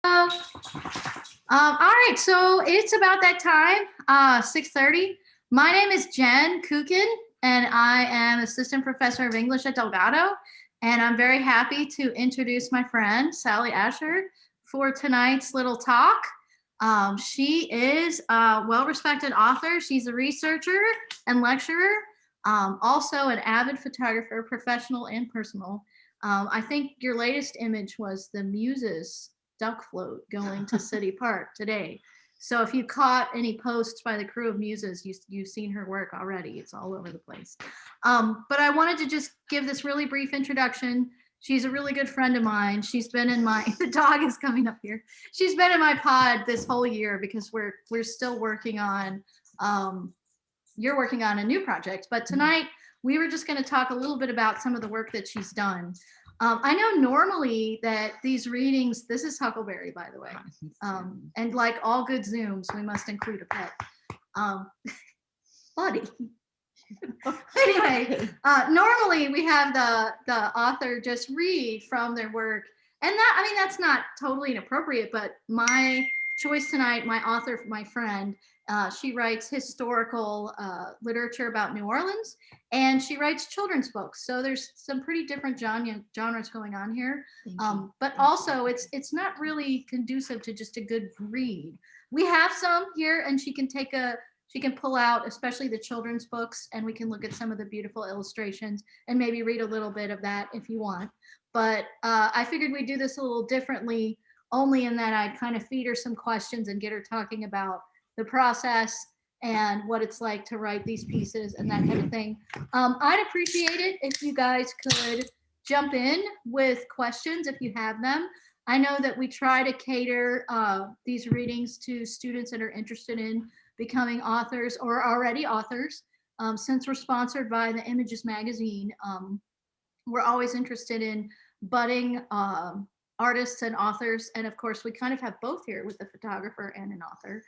All right, so it's about that time, 6:30. My name is Jen Kukin, and I am assistant professor of English at Delgado. And I'm very happy to introduce my friend, Sally Asher, for tonight's little talk. She is a well-respected author. She's a researcher and lecturer, also an avid photographer, professional and personal. I think your latest image was the Muses duck float going to City Park today. So if you caught any posts by the crew of Muses, you've seen her work already. It's all over the place. But I wanted to just give this really brief introduction. She's a really good friend of mine. She's been in my, the dog is coming up here. She's been in my pod this whole year because we're still working on, you're working on a new project. But tonight we were just going to talk a little bit about some of the work that she's done. I know normally that these readings, this is Huckleberry, by the way, and like all good Zooms, we must include a pet. Buddy. Anyway, normally we have the author just read from their work, and that, I mean, that's not totally inappropriate, but my choice tonight, my author, my friend, she writes historical literature about New Orleans, and she writes children's books. So there's some pretty different genres going on here. But also it's not really conducive to just a good read. We have some here, and she can pull out, especially the children's books, and we can look at some of the beautiful illustrations and maybe read a little bit of that if you want. But I figured we'd do this a little differently, only in that I'd kind of feed her some questions and get her talking about the process and what it's like to write these pieces and that kind of thing. I'd appreciate it if you guys could jump in with questions if you have them. I know that we try to cater these readings to students that are interested in becoming authors or already authors. Since we're sponsored by the Images magazine, we're always interested in budding artists and authors. And of course, we kind of have both here with a photographer and an author.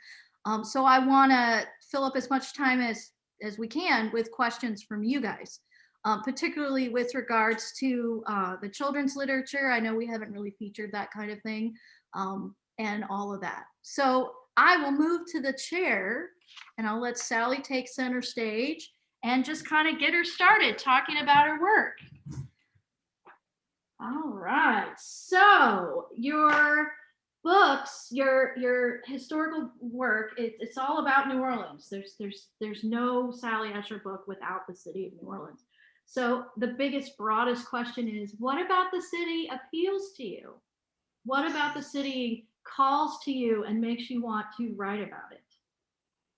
So I want to fill up as much time as we can with questions from you guys, particularly with regards to the children's literature. I know we haven't really featured that kind of thing, and all of that. So I will move to the chair, and I'll let Sally take center stage and just kind of get her started talking about her work. All right, so your books, your historical work, it's all about New Orleans. There's no Sally Asher book without the city of New Orleans. So the biggest, broadest question is, what about the city appeals to you? What about the city calls to you and makes you want to write about it?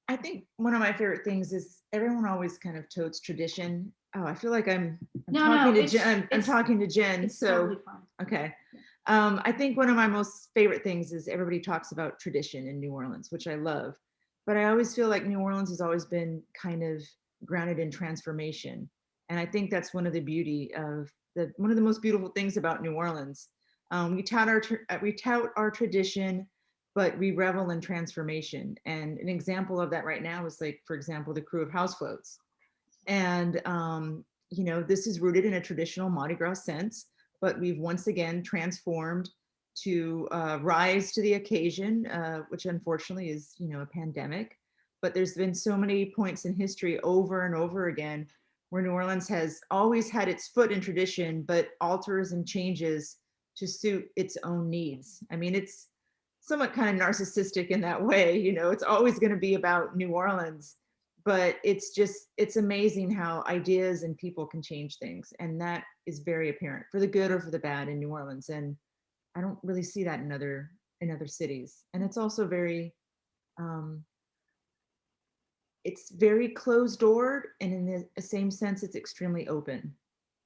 I think one of my favorite things is everyone always kind of totes tradition. Oh, I feel like I'm talking to Jen. So totally fine. Okay. I think one of my most favorite things is everybody talks about tradition in New Orleans, which I love. But I always feel like New Orleans has always been kind of grounded in transformation. And I think that's one of the beauty of one of the most beautiful things about New Orleans. We tout our tradition, but we revel in transformation. And an example of that right now is, like, for example, the crew of house floats. And, you know, this is rooted in a traditional Mardi Gras sense, but we've once again transformed to rise to the occasion, which unfortunately is, you know, a pandemic. But there's been so many points in history over and over again where New Orleans has always had its foot in tradition, but alters and changes to suit its own needs. I mean, it's somewhat kind of narcissistic in that way, you know, it's always going to be about New Orleans, but it's amazing how ideas and people can change things. And that is very apparent for the good or for the bad in New Orleans. And I don't really see that in other cities. And it's also very, it's very closed door, and in the same sense, it's extremely open.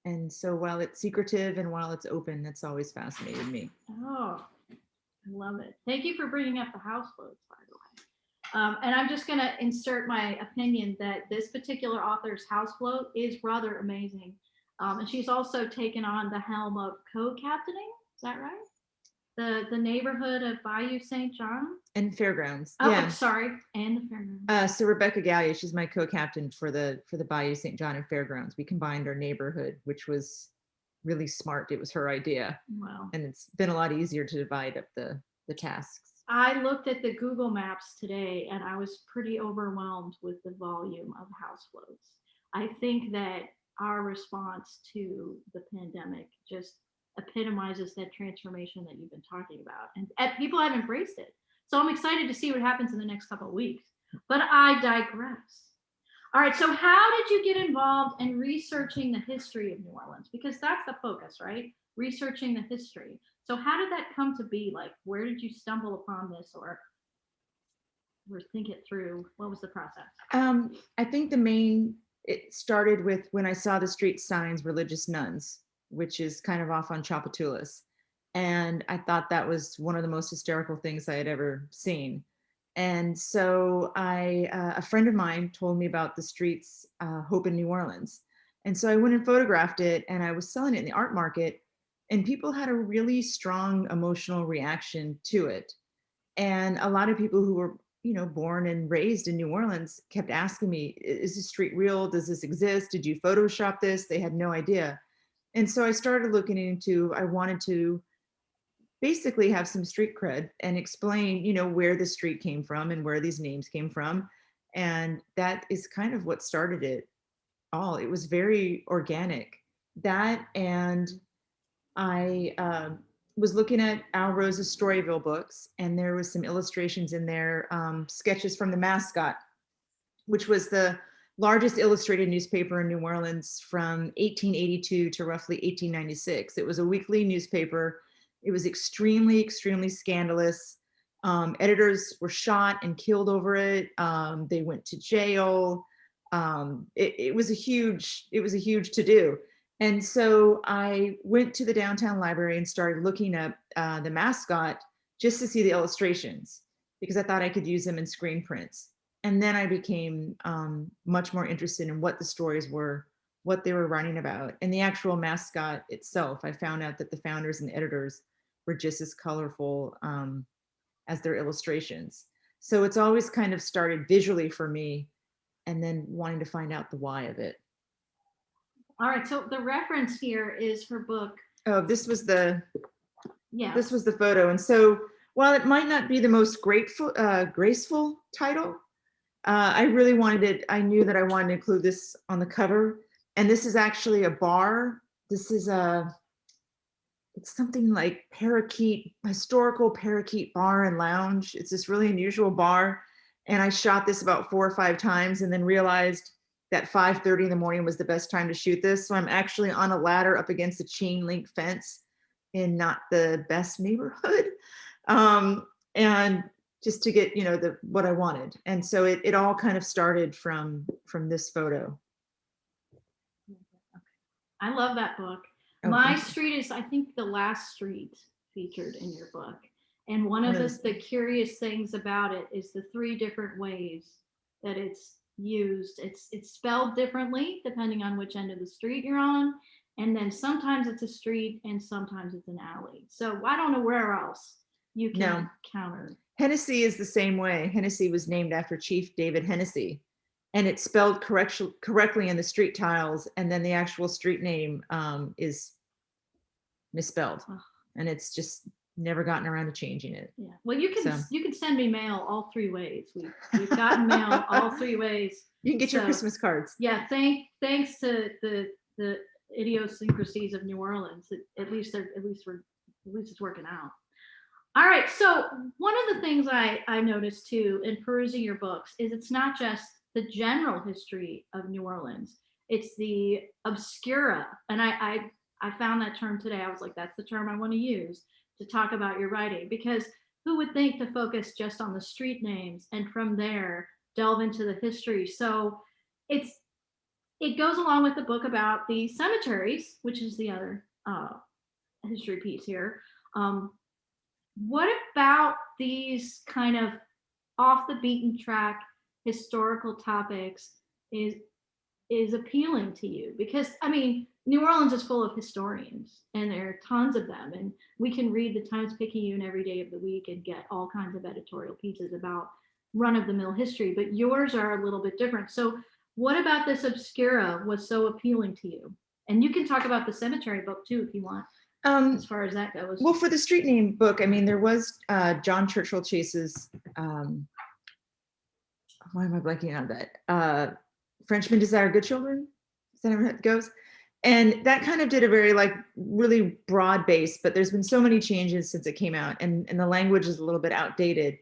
And so while it's secretive and while it's open, that's always fascinated me. Oh, I love it. Thank you for bringing up the house floats, by the way. And I'm just going to insert my opinion that this particular author's house float is rather amazing. And she's also taken on the helm of co-captaining. Is that right? The neighborhood of Bayou St. John? And Fairgrounds. Oh, yeah. I'm sorry. And the Fairgrounds. So Rebecca Gallier, she's my co-captain for the Bayou St. John and Fairgrounds. We combined our neighborhood, which was really smart. It was her idea. Wow. And it's been a lot easier to divide up the the tasks. I looked at the Google Maps today and I was pretty overwhelmed with the volume of house floats. I think that our response to the pandemic just epitomizes that transformation that you've been talking about, and people have embraced it. So I'm excited to see what happens in the next couple of weeks, but I digress. All right, so how did you get involved in researching the history of New Orleans? Because that's the focus, right? Researching the history. So how did that come to be? Like, where did you stumble upon this, or think it through? What was the process? I think it started with when I saw the street signs, Religious Nuns, which is kind of off on Tchoupitoulas. And I thought that was one of the most hysterical things I had ever seen. And so a friend of mine told me about the streets Hope in New Orleans. And so I went and photographed it, and I was selling it in the art market, and people had a really strong emotional reaction to it. And a lot of people who were, born and raised in New Orleans kept asking me, is this street real? Does this exist? Did you Photoshop this? They had no idea. And so I started looking I wanted to basically have some street cred and explain, where the street came from and where these names came from. And that is kind of what started it all. It was very organic. That, and I was looking at Al Rose's Storyville books, and there was some illustrations in there, sketches from the Mascot, which was the largest illustrated newspaper in New Orleans from 1882 to roughly 1896. It was a weekly newspaper. It was extremely, extremely scandalous. Editors were shot and killed over it. They went to jail. It was a huge to-do. And so I went to the downtown library and started looking up the Mascot just to see the illustrations, because I thought I could use them in screen prints. And then I became much more interested in what the stories were, what they were writing about. And the actual Mascot itself, I found out that the founders and editors were just as colorful as their illustrations. So it's always kind of started visually for me, and then wanting to find out the why of it. All right, so the reference here is her book. Oh, this was the photo. And so while it might not be the most graceful title, I really wanted it. I knew that I wanted to include this on the cover. And this is actually a bar. This is it's something like historical Parakeet Bar and Lounge. It's this really unusual bar. And I shot this about 4 or 5 times, and then realized that 5:30 in the morning was the best time to shoot this. So I'm actually on a ladder up against a chain link fence in not the best neighborhood. And just to get, what I wanted. And so it all kind of started from this photo. I love that book. Oh, My street is, I think, the last street featured in your book. And one of the curious things about it is the 3 different ways that it's used. It's spelled differently depending on which end of the street you're on. And then sometimes it's a street and sometimes it's an alley. So I don't know where else you can counter. Hennessy is the same way. Hennessy was named after Chief David Hennessy, and it's spelled correctly in the street tiles, and then the actual street name is misspelled. Oh. And it's just never gotten around to changing it. Yeah. Well, you can send me mail all 3 ways. We've gotten mail all 3 ways. You can get your Christmas cards. Yeah. Thanks to the idiosyncrasies of New Orleans. At least it's working out. All right. So one of the things I noticed too in perusing your books is it's not just the general history of New Orleans. It's the Obscura. And I found that term today. I was like, that's the term I want to use to talk about your writing, because who would think to focus just on the street names and from there delve into the history? So it goes along with the book about the cemeteries, which is the other history piece here. What about these kind of off the beaten track historical topics is appealing to you? Because I mean, New Orleans is full of historians, and there are tons of them, and we can read the Times-Picayune every day of the week and get all kinds of editorial pieces about run-of-the-mill history, but yours are a little bit different. So what about this Obscura was so appealing to you? And you can talk about the cemetery book too if you want. as far as that goes. Well, for the street name book, I mean, there was John Churchill Chase's, why am I blanking on that? Frenchmen Desire Good Children? Is that how it goes? And that kind of did a very like really broad base, but there's been so many changes since it came out, and the language is a little bit outdated.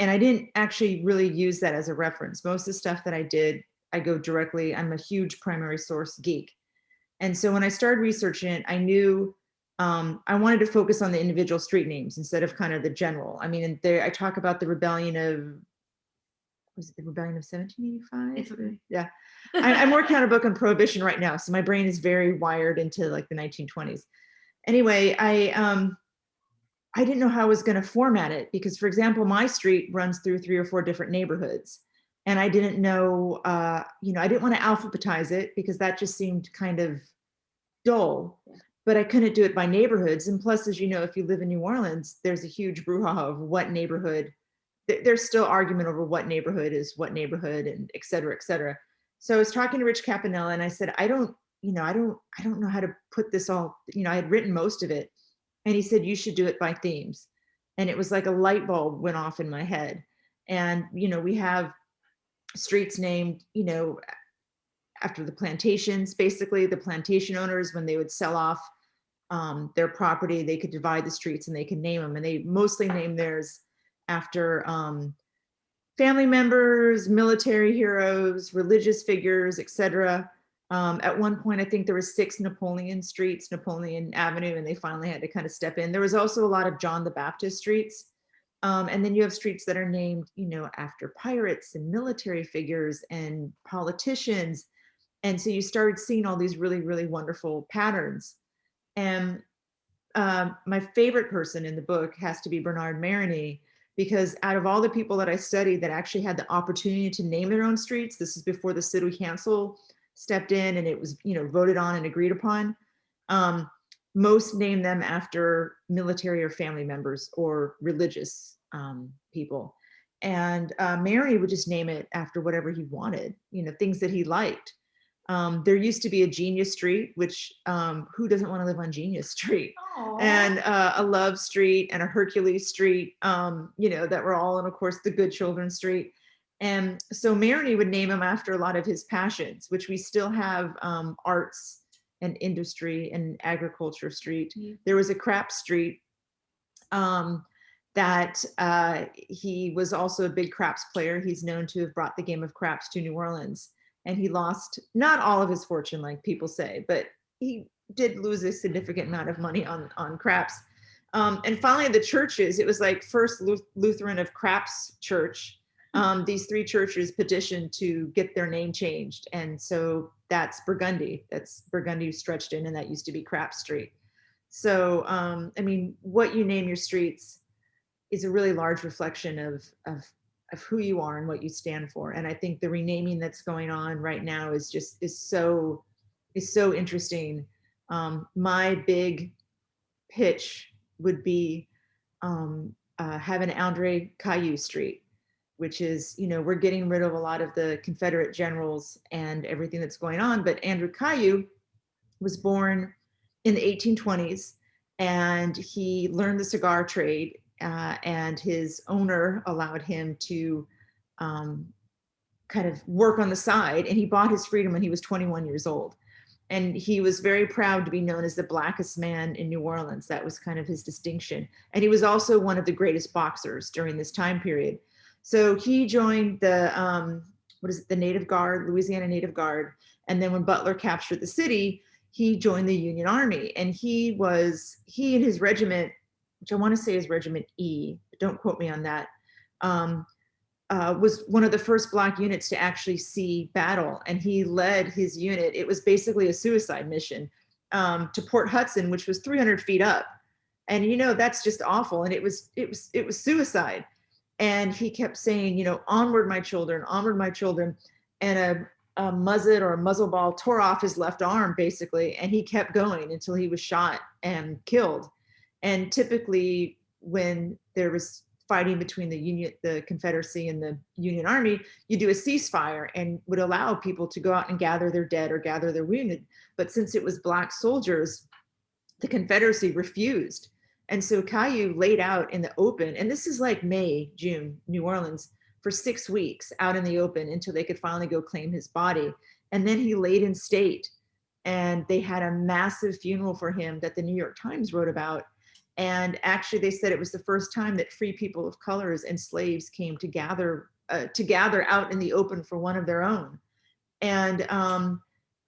And I didn't actually really use that as a reference. Most of the stuff that I did, I go directly, I'm a huge primary source geek. And so when I started researching it, I knew I wanted to focus on the individual street names instead of kind of the general. I mean, and there I talk about the rebellion of, was it the rebellion of 1785? It's okay. Yeah. I'm working on a book on Prohibition right now. So my brain is very wired into like the 1920s. Anyway, I didn't know how I was going to format it because, for example, my street runs through 3 or 4 different neighborhoods. And I didn't know, I didn't want to alphabetize it because that just seemed kind of dull. Yeah. But I couldn't do it by neighborhoods. And plus, as you know, if you live in New Orleans, there's a huge brouhaha of what neighborhood. There's still argument over what neighborhood is what neighborhood, and et cetera, et cetera. So I was talking to Rich Campanella and I said, I don't know how to put this all, I had written most of it. And he said, you should do it by themes. And it was like a light bulb went off in my head. And, we have streets named, after the plantations, basically the plantation owners, when they would sell off their property, they could divide the streets and they could name them. And they mostly name theirs after family members, military heroes, religious figures, etc. At one point, I think there were 6 Napoleon streets, Napoleon Avenue, and they finally had to kind of step in. There was also a lot of John the Baptist streets. And then you have streets that are named, after pirates and military figures and politicians. And so you started seeing all these really, really wonderful patterns. And my favorite person in the book has to be Bernard Maroney, because out of all the people that I studied that actually had the opportunity to name their own streets, this is before the city council stepped in and it was, voted on and agreed upon. Most named them after military or family members or religious people. And Maroney would just name it after whatever he wanted, things that he liked. There used to be a Genius Street, which who doesn't want to live on Genius Street? Aww. And a Love Street and a Hercules Street, that were all, and of course, the Good Children Street. And so Maroney would name them after a lot of his passions, which we still have arts and industry and agriculture street. Yeah. There was a craps street that he was also a big craps player. He's known to have brought the game of craps to New Orleans. And he lost not all of his fortune, like people say, but he did lose a significant amount of money on craps. And finally, the churches, it was like First Lutheran of Craps Church. These 3 churches petitioned to get their name changed. And so that's Burgundy. That's Burgundy stretched in, and that used to be Craps Street. So, what you name your streets is a really large reflection of who you are and what you stand for. And I think the renaming that's going on right now is so interesting. My big pitch would be have an Andre Caillou Street, which is, we're getting rid of a lot of the Confederate generals and everything that's going on. But Andrew Caillou was born in the 1820s, and he learned the cigar trade. And his owner allowed him to kind of work on the side, and he bought his freedom when he was 21 years old. And he was very proud to be known as the blackest man in New Orleans. That was kind of his distinction. And he was also one of the greatest boxers during this time period. So he joined the, the Native Guard, Louisiana Native Guard. And then when Butler captured the city, he joined the Union Army. And he and his regiment, which I want to say is Regiment E, but don't quote me on that, was one of the first Black units to actually see battle. And he led his unit. It was basically a suicide mission to Port Hudson, which was 300 feet up. And, that's just awful. And it was suicide. And he kept saying, onward, my children, onward, my children. And a muzzet or a muzzle ball tore off his left arm, basically. And he kept going until he was shot and killed. And typically when there was fighting between the Confederacy and the Union Army, you do a ceasefire and would allow people to go out and gather their dead or gather their wounded. But since it was Black soldiers, the Confederacy refused. And so Caillou laid out in the open, and this is like May, June, New Orleans, for 6 weeks out in the open until they could finally go claim his body. And then he laid in state, and they had a massive funeral for him that the New York Times wrote about. And actually they said it was the first time that free people of colors and slaves came to gather out in the open for one of their own. And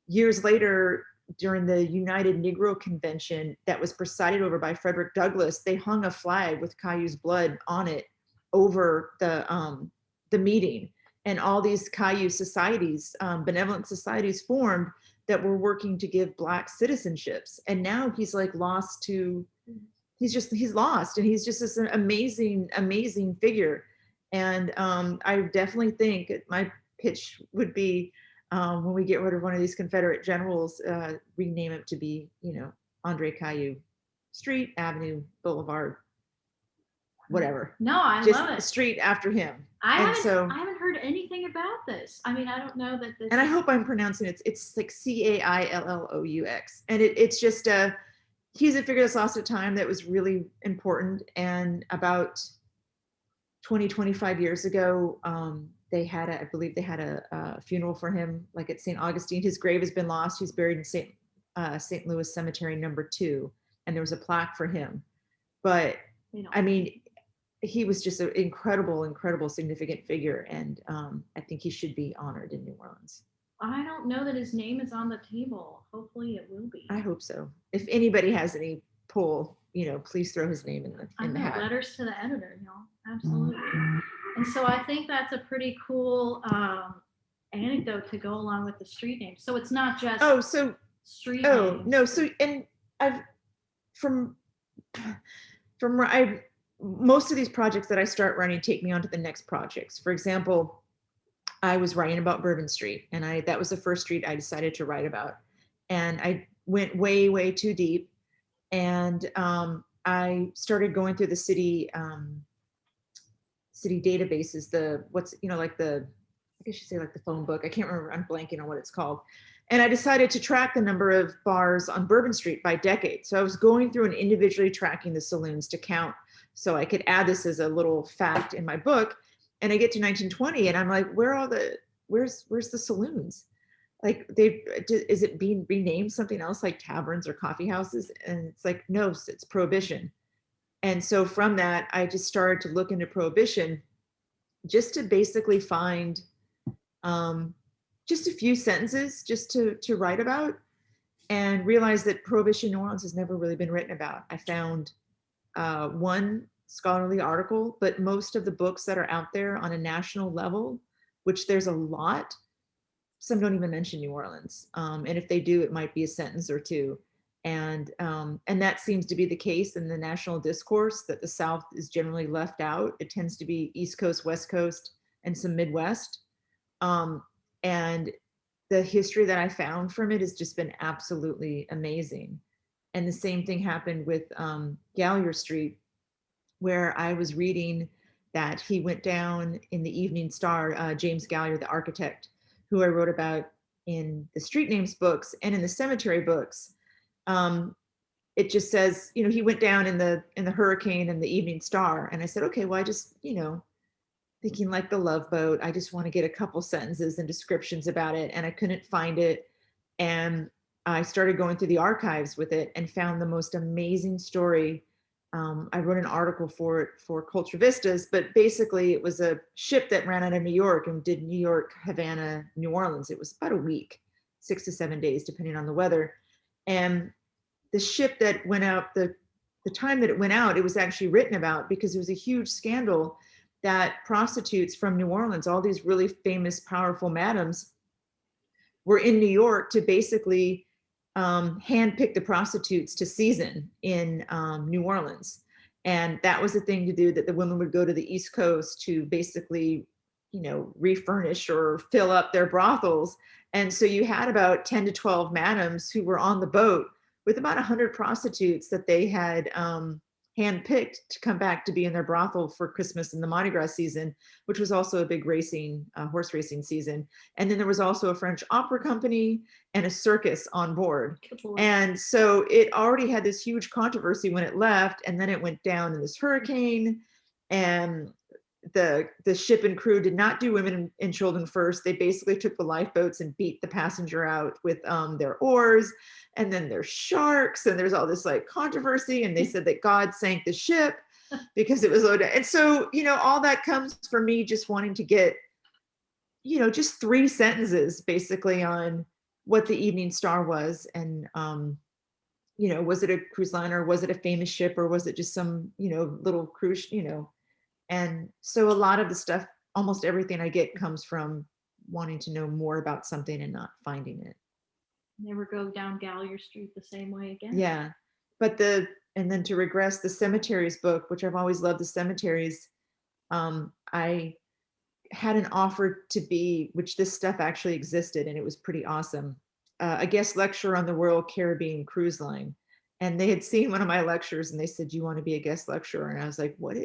years later, during the United Negro Convention that was presided over by Frederick Douglass, they hung a flag with Caillou's blood on it over the meeting. And all these Caillou societies, benevolent societies formed that were working to give Black citizenships. And now he's like lost, and he's just this amazing, amazing figure. And I definitely think my pitch would be, when we get rid of one of these Confederate generals, rename it to be, Andre Caillou Street, Avenue, Boulevard, whatever. No, I just love it. A street after him. I haven't heard anything about this. I mean, I don't know that this. And I hope I'm pronouncing it. It's like Caillous, and it's just he's a figure that's lost at time that was really important. And about 25 years ago, I believe they had a funeral for him, like at St. Augustine. His grave has been lost. He's buried in St. Louis Cemetery #2, and there was a plaque for him. But I mean, he was just an incredible, incredible, significant figure, and I think he should be honored in New Orleans. I don't know that his name is on the table. Hopefully, it will be. I hope so. If anybody has any pull, please throw his name in the hat. Letters to the editor, absolutely. And so I think that's a pretty cool anecdote to go along with the street name. So it's not just street names. No. So, and I've most of these projects that I start running take me on to the next projects. For example, I was writing about Bourbon Street, and that was the first street I decided to write about. And I went way, way too deep. And I started going through the city databases, I guess you say like the phone book. I can't remember, I'm blanking on what it's called. And I decided to track the number of bars on Bourbon Street by decade. So I was going through and individually tracking the saloons to count, so I could add this as a little fact in my book. And I get to 1920, and I'm like, where's the saloons? Like, is it being renamed something else, like taverns or coffee houses? And it's like, no, it's Prohibition. And so from that, I just started to look into Prohibition, just to basically find just a few sentences just to write about, and realize that Prohibition New Orleans has never really been written about. I found one scholarly article, but most of the books that are out there on a national level, which there's a lot, some don't even mention New Orleans. And if they do, it might be a sentence or two. And that seems to be the case in the national discourse, that the South is generally left out. It tends to be East Coast, West Coast, and some Midwest. And the history that I found from it has just been absolutely amazing. And the same thing happened with Gallier Street, where I was reading that he went down in the Evening Star, James Gallier, the architect, who I wrote about in the street names books and in the cemetery books. It just says, he went down in the Hurricane and the Evening Star. And I said, okay, well, I just, thinking like the Love Boat, I just want to get a couple sentences and descriptions about it. And I couldn't find it. And I started going through the archives with it and found the most amazing story. I wrote an article for it for Culture Vistas, but basically it was a ship that ran out of New York and did New York, Havana, New Orleans. It was about a week, 6 to 7 days, depending on the weather. And the ship that went out, the time that it went out, it was actually written about because it was a huge scandal that prostitutes from New Orleans, all these really famous, powerful madams, were in New York to basically handpick the prostitutes to season in New Orleans. And that was the thing to do, that the women would go to the East Coast to basically, refurnish or fill up their brothels. And so you had about 10 to 12 madams who were on the boat with about 100 prostitutes that they had handpicked to come back to be in their brothel for Christmas and the Mardi Gras season, which was also a big racing, horse racing season. And then there was also a French opera company and a circus on board. And so it already had this huge controversy when it left, and then it went down in this hurricane, and the ship and crew did not do women and children first. They basically took the lifeboats and beat the passenger out with their oars, and then there's sharks, and there's all this like controversy, and they said that God sank the ship because it was low down. And so, you know, all that comes from me just wanting to get, you know, just 3 sentences basically on what the Evening Star was. And you know, was it a cruise liner, was it a famous ship, or was it just some, you know, little cruise, you know? And so a lot of the stuff, almost everything I get comes from wanting to know more about something and not finding it. Never go down Gallier Street the same way again. Yeah. But and then to regress, the Cemeteries book, which I've always loved the cemeteries. I had an offer to be, which this stuff actually existed, and it was pretty awesome. A guest lecturer on the Royal Caribbean Cruise Line. And they had seen one of my lectures and they said, "Do you want to be a guest lecturer?" And I was like, "What?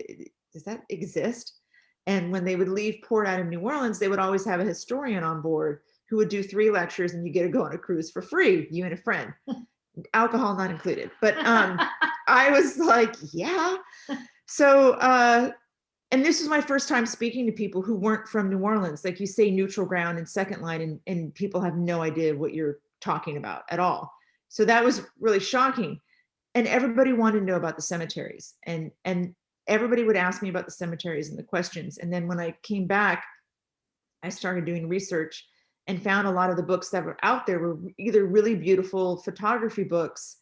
Does that exist?" And when they would leave port out of New Orleans, they would always have a historian on board who would do 3 lectures, and you get to go on a cruise for free, you and a friend, alcohol not included. But I was like, yeah. So, and this was my first time speaking to people who weren't from New Orleans. Like you say neutral ground and second line, and people have no idea what you're talking about at all. So that was really shocking. And everybody wanted to know about the cemeteries, and everybody would ask me about the cemeteries and the questions. And then when I came back, I started doing research and found a lot of the books that were out there were either really beautiful photography books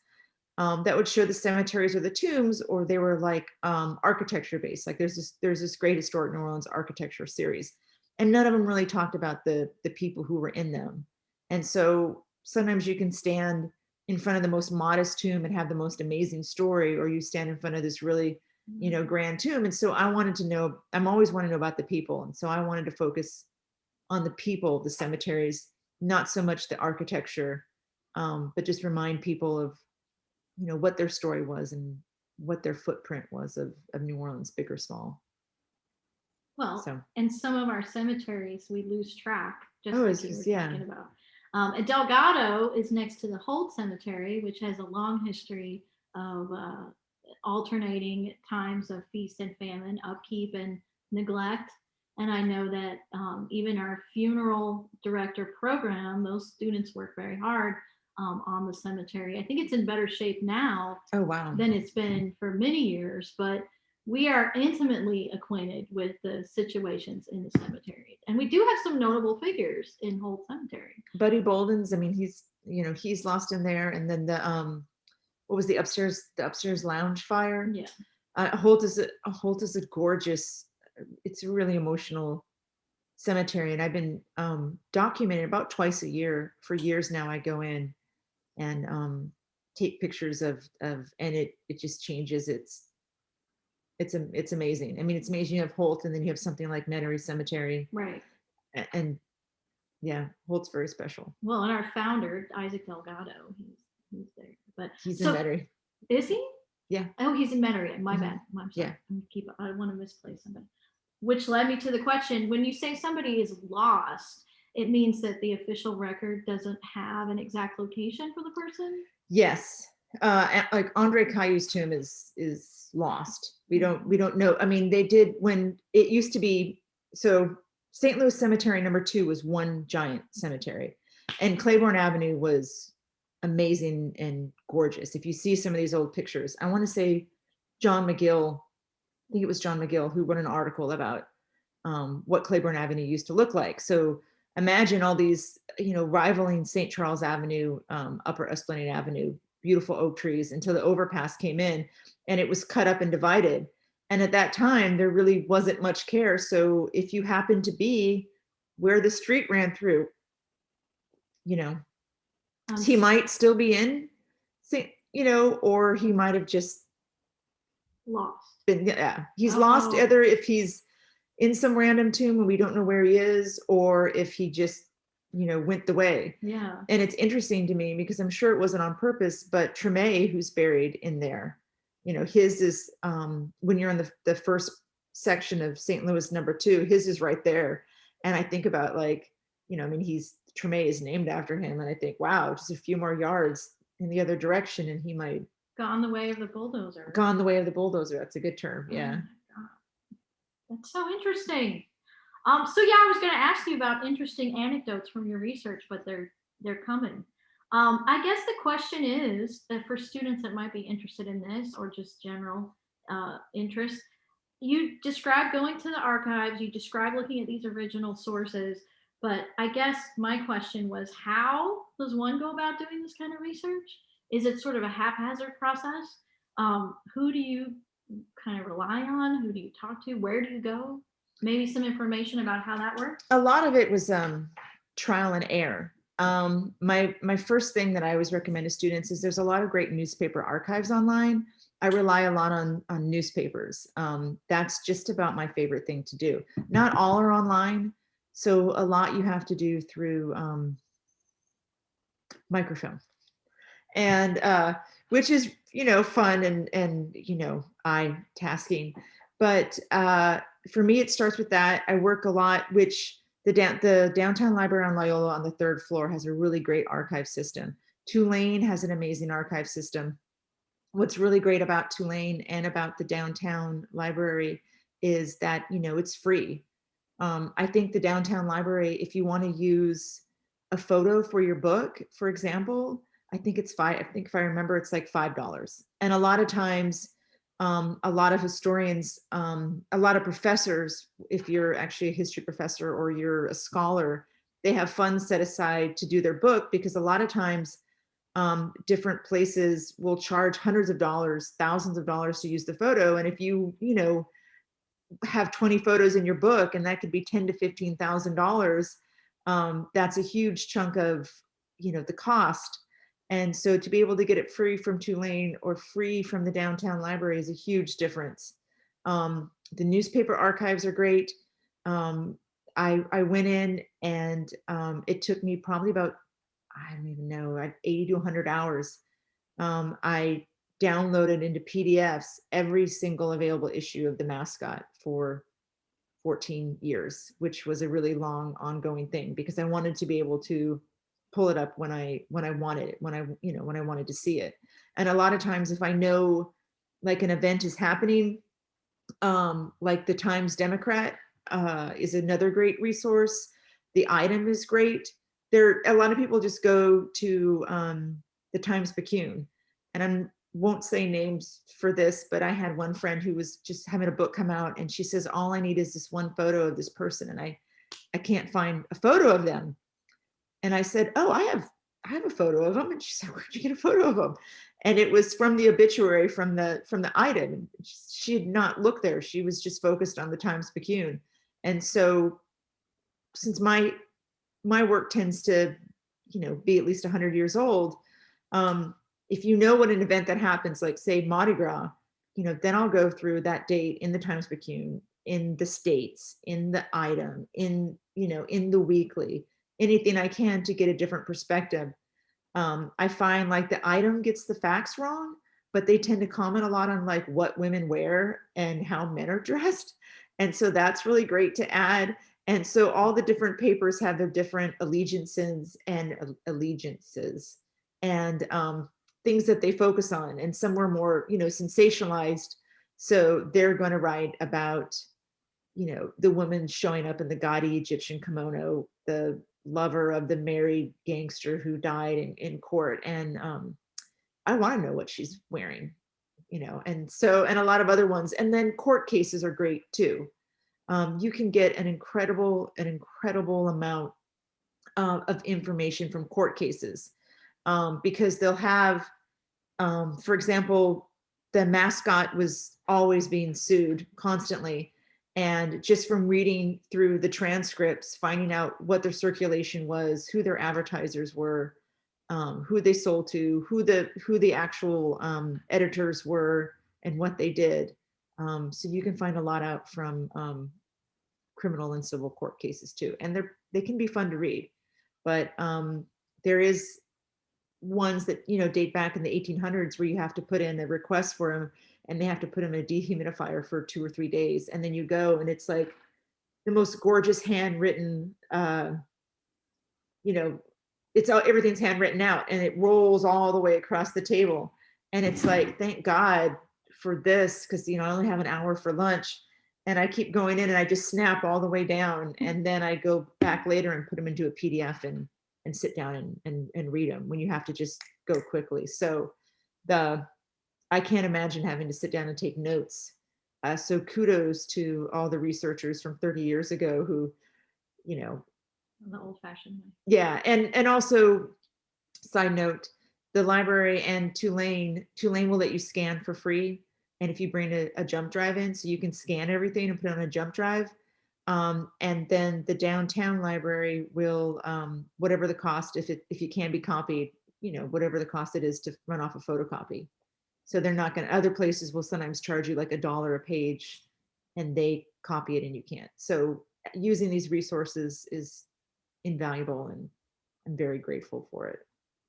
that would show the cemeteries or the tombs, or they were like architecture based. Like there's this Great Historic New Orleans Architecture series, and none of them really talked about the people who were in them. And so sometimes you can stand in front of the most modest tomb and have the most amazing story, or you stand in front of this really, you know, grand tomb. And so I wanted to know, I'm always wanting to know about the people. And so I wanted to focus on the people of the cemeteries, not so much the architecture, but just remind people of, you know, what their story was and what their footprint was of New Orleans, big or small. Well, so. And some of our cemeteries, we lose track, just like you were talking about. And Delgado is next to the Holt Cemetery, which has a long history of alternating times of feast and famine, upkeep and neglect. And I know that even our funeral director program, those students work very hard on the cemetery. I think it's in better shape now than it's been for many years, but we are intimately acquainted with the situations in the cemetery. And we do have some notable figures in Holt Cemetery. Buddy Bolden's, I mean, he's lost in there. And then the, what was the upstairs lounge fire? Yeah. Holt is a gorgeous, it's a really emotional cemetery. And I've been documenting about twice a year for years now. I go in and take pictures of and it just changes. It's amazing. I mean, it's amazing. You have Holt, and then you have something like Metairie Cemetery. Right. And yeah, Holt's very special. Well, and our founder, Isaac Delgado, he's there. But he's in Metairie. Is he? Yeah. Oh, he's in Metairie. My bad. I'm sorry. Yeah. I don't want to misplace somebody. Which led me to the question, when you say somebody is lost, it means that the official record doesn't have an exact location for the person? Yes. Like Andre Caillou's tomb is lost. We don't know. I mean, they did when it used to be, so St. Louis Cemetery number 2 was one giant cemetery, and Claiborne Avenue was amazing and gorgeous. If you see some of these old pictures, I want to say John McGill, I think it was John McGill who wrote an article about what Claiborne Avenue used to look like. So imagine all these, you know, rivaling St. Charles Avenue, Upper Esplanade Avenue, beautiful oak trees, until the overpass came in and it was cut up and divided. And at that time, there really wasn't much care. So if you happened to be where the street ran through, you know, he might still be in, you know, or he might have just lost. He's lost, either if he's in some random tomb and we don't know where he is, or if he just, you know, went the way. Yeah. And it's interesting to me because I'm sure it wasn't on purpose, but Treme, who's buried in there, his is, when you're in the first section of St. Louis #2, his is right there. And I think about like, I mean, Treme is named after him. And I think, wow, just a few more yards in the other direction and he might Gone the way of the bulldozer. gone the way of the bulldozer. That's a good term. Yeah. Oh, that's so interesting. So yeah, I was going to ask you about interesting anecdotes from your research, but they're coming. I guess the question is that for students that might be interested in this or just general interest, you describe going to the archives, you describe looking at these original sources, but I guess my question was, how does one go about doing this kind of research? Is it sort of a haphazard process? Who do you kind of rely on? Who do you talk to? Where do you go? Maybe some information about how that works. A lot of it was trial and error. My first thing that I always recommend to students is there's a lot of great newspaper archives online. I rely a lot on newspapers. That's just about my favorite thing to do. Not all are online, so a lot you have to do through microfilm, and which is fun and eye tasking. But for me, it starts with that. I work a lot, which the downtown library on Loyola on the 3rd floor has a really great archive system. Tulane has an amazing archive system. What's really great about Tulane and about the downtown library is that, it's free. I think the downtown library, if you want to use a photo for your book, for example, I think if I remember, it's like $5. And a lot of times, a lot of historians, a lot of professors, if you're actually a history professor or you're a scholar, they have funds set aside to do their book, because a lot of times different places will charge hundreds of dollars, thousands of dollars to use the photo. And if you have 20 photos in your book, and that could be $10,000 to $15,000, that's a huge chunk of the cost. And so to be able to get it free from Tulane or free from the downtown library is a huge difference. The newspaper archives are great. I went in and it took me probably about, I don't even know, 80 to 100 hours. I downloaded into PDFs every single available issue of The Mascot for 14 years, which was a really long ongoing thing, because I wanted to be able to pull it up when I wanted it, when I wanted to see it. And a lot of times, if I know like an event is happening, like the Times Democrat is another great resource. The Item is great. A lot of people just go to the Times Picayune, and I won't say names for this, but I had one friend who was just having a book come out, and she says, all I need is this one photo of this person, and I can't find a photo of them. And I said, oh, I have a photo of them. And she said, where'd you get a photo of them? And it was from the obituary, from the Item. She had not looked there. She was just focused on the Times Picayune. And so since my work tends to, be at least 100 years old, if you know what an event that happens, like say Mardi Gras, then I'll go through that date in the Times Picayune, in the States, in the Item, in the Weekly, anything I can to get a different perspective. I find like the Item gets the facts wrong, but they tend to comment a lot on like what women wear and how men are dressed. And so that's really great to add. And so all the different papers have their different allegiances and things that they focus on. And some were more, sensationalized. So they're going to write about, the woman showing up in the gaudy Egyptian kimono, the lover of the married gangster who died in court. And I want to know what she's wearing, and a lot of other ones. And then court cases are great too. You can get an incredible amount of information from court cases, because they'll have, for example, the mascot was always being sued constantly. And just from reading through the transcripts, finding out what their circulation was, who their advertisers were, who they sold to, who the actual editors were, and what they did. So you can find a lot out from criminal and civil court cases too, and they can be fun to read. But there is, ones that, date back in the 1800s where you have to put in a request for them and they have to put them in a dehumidifier for 2 or 3 days. And then you go and it's like the most gorgeous handwritten, you know, everything's handwritten out and it rolls all the way across the table. And it's like, thank God for this, because I only have an hour for lunch. And I keep going in and I just snap all the way down. And then I go back later and put them into a PDF and sit down and read them when you have to just go quickly. So I can't imagine having to sit down and take notes. So kudos to all the researchers from 30 years ago who, The old-fashioned way. yeah. And also, side note, the library and Tulane will let you scan for free. And if you bring a jump drive in, so you can scan everything and put it on a jump drive. And then the downtown library will, whatever the cost, if you can be copied, whatever the cost it is to run off a photocopy. So they're not going to, other places will sometimes charge you like $1 a page and they copy it and you can't. So using these resources is invaluable and I'm very grateful for it.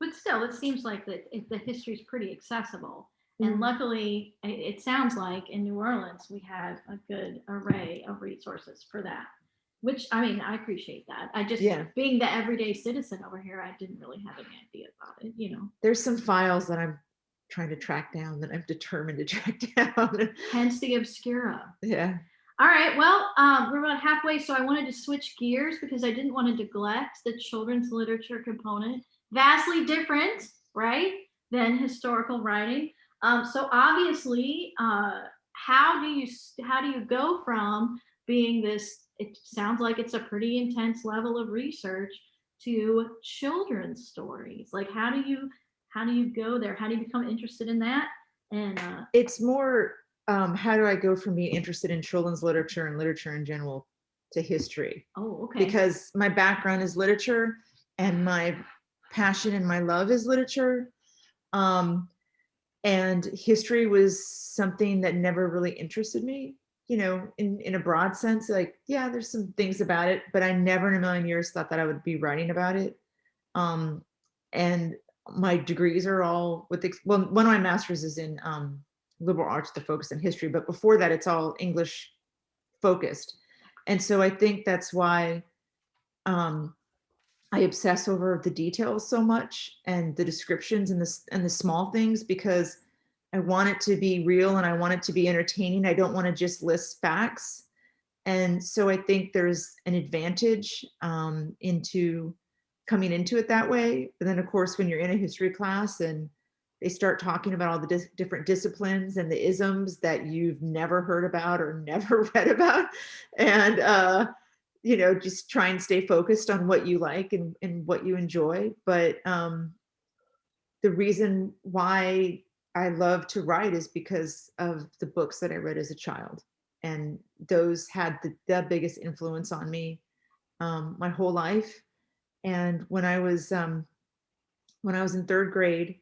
But still, it seems like the history is pretty accessible. And luckily, it sounds like in New Orleans, we have a good array of resources for that, which, I appreciate that. I just, being the everyday citizen over here, I didn't really have any idea about it, There's some files that I'm trying to track down that I'm determined to track down. Hence the Obscura. Yeah. All right, well, we're about halfway, so I wanted to switch gears because I didn't want to neglect the children's literature component. Vastly different, right, than historical writing. So obviously, how do you go from being this, it sounds like it's a pretty intense level of research, to children's stories? Like, how do you go there? How do you become interested in that? And it's more, how do I go from being interested in children's literature and literature in general to history? Oh, okay. Because my background is literature and my passion and my love is literature. And history was something that never really interested me, in a broad sense. Like, yeah, there's some things about it, but I never in a million years thought that I would be writing about it. And my degrees are all one of my master's is in liberal arts, the focus in history, but before that, it's all English focused. And so I think that's why I obsess over the details so much and the descriptions and the small things, because I want it to be real and I want it to be entertaining. I don't want to just list facts. And so I think there's an advantage into coming into it that way. But then of course, when you're in a history class and they start talking about all the different disciplines and the isms that you've never heard about or never read about, and just try and stay focused on what you like and what you enjoy. But the reason why I love to write is because of the books that I read as a child. And those had the biggest influence on me my whole life. And when I was in 3rd grade,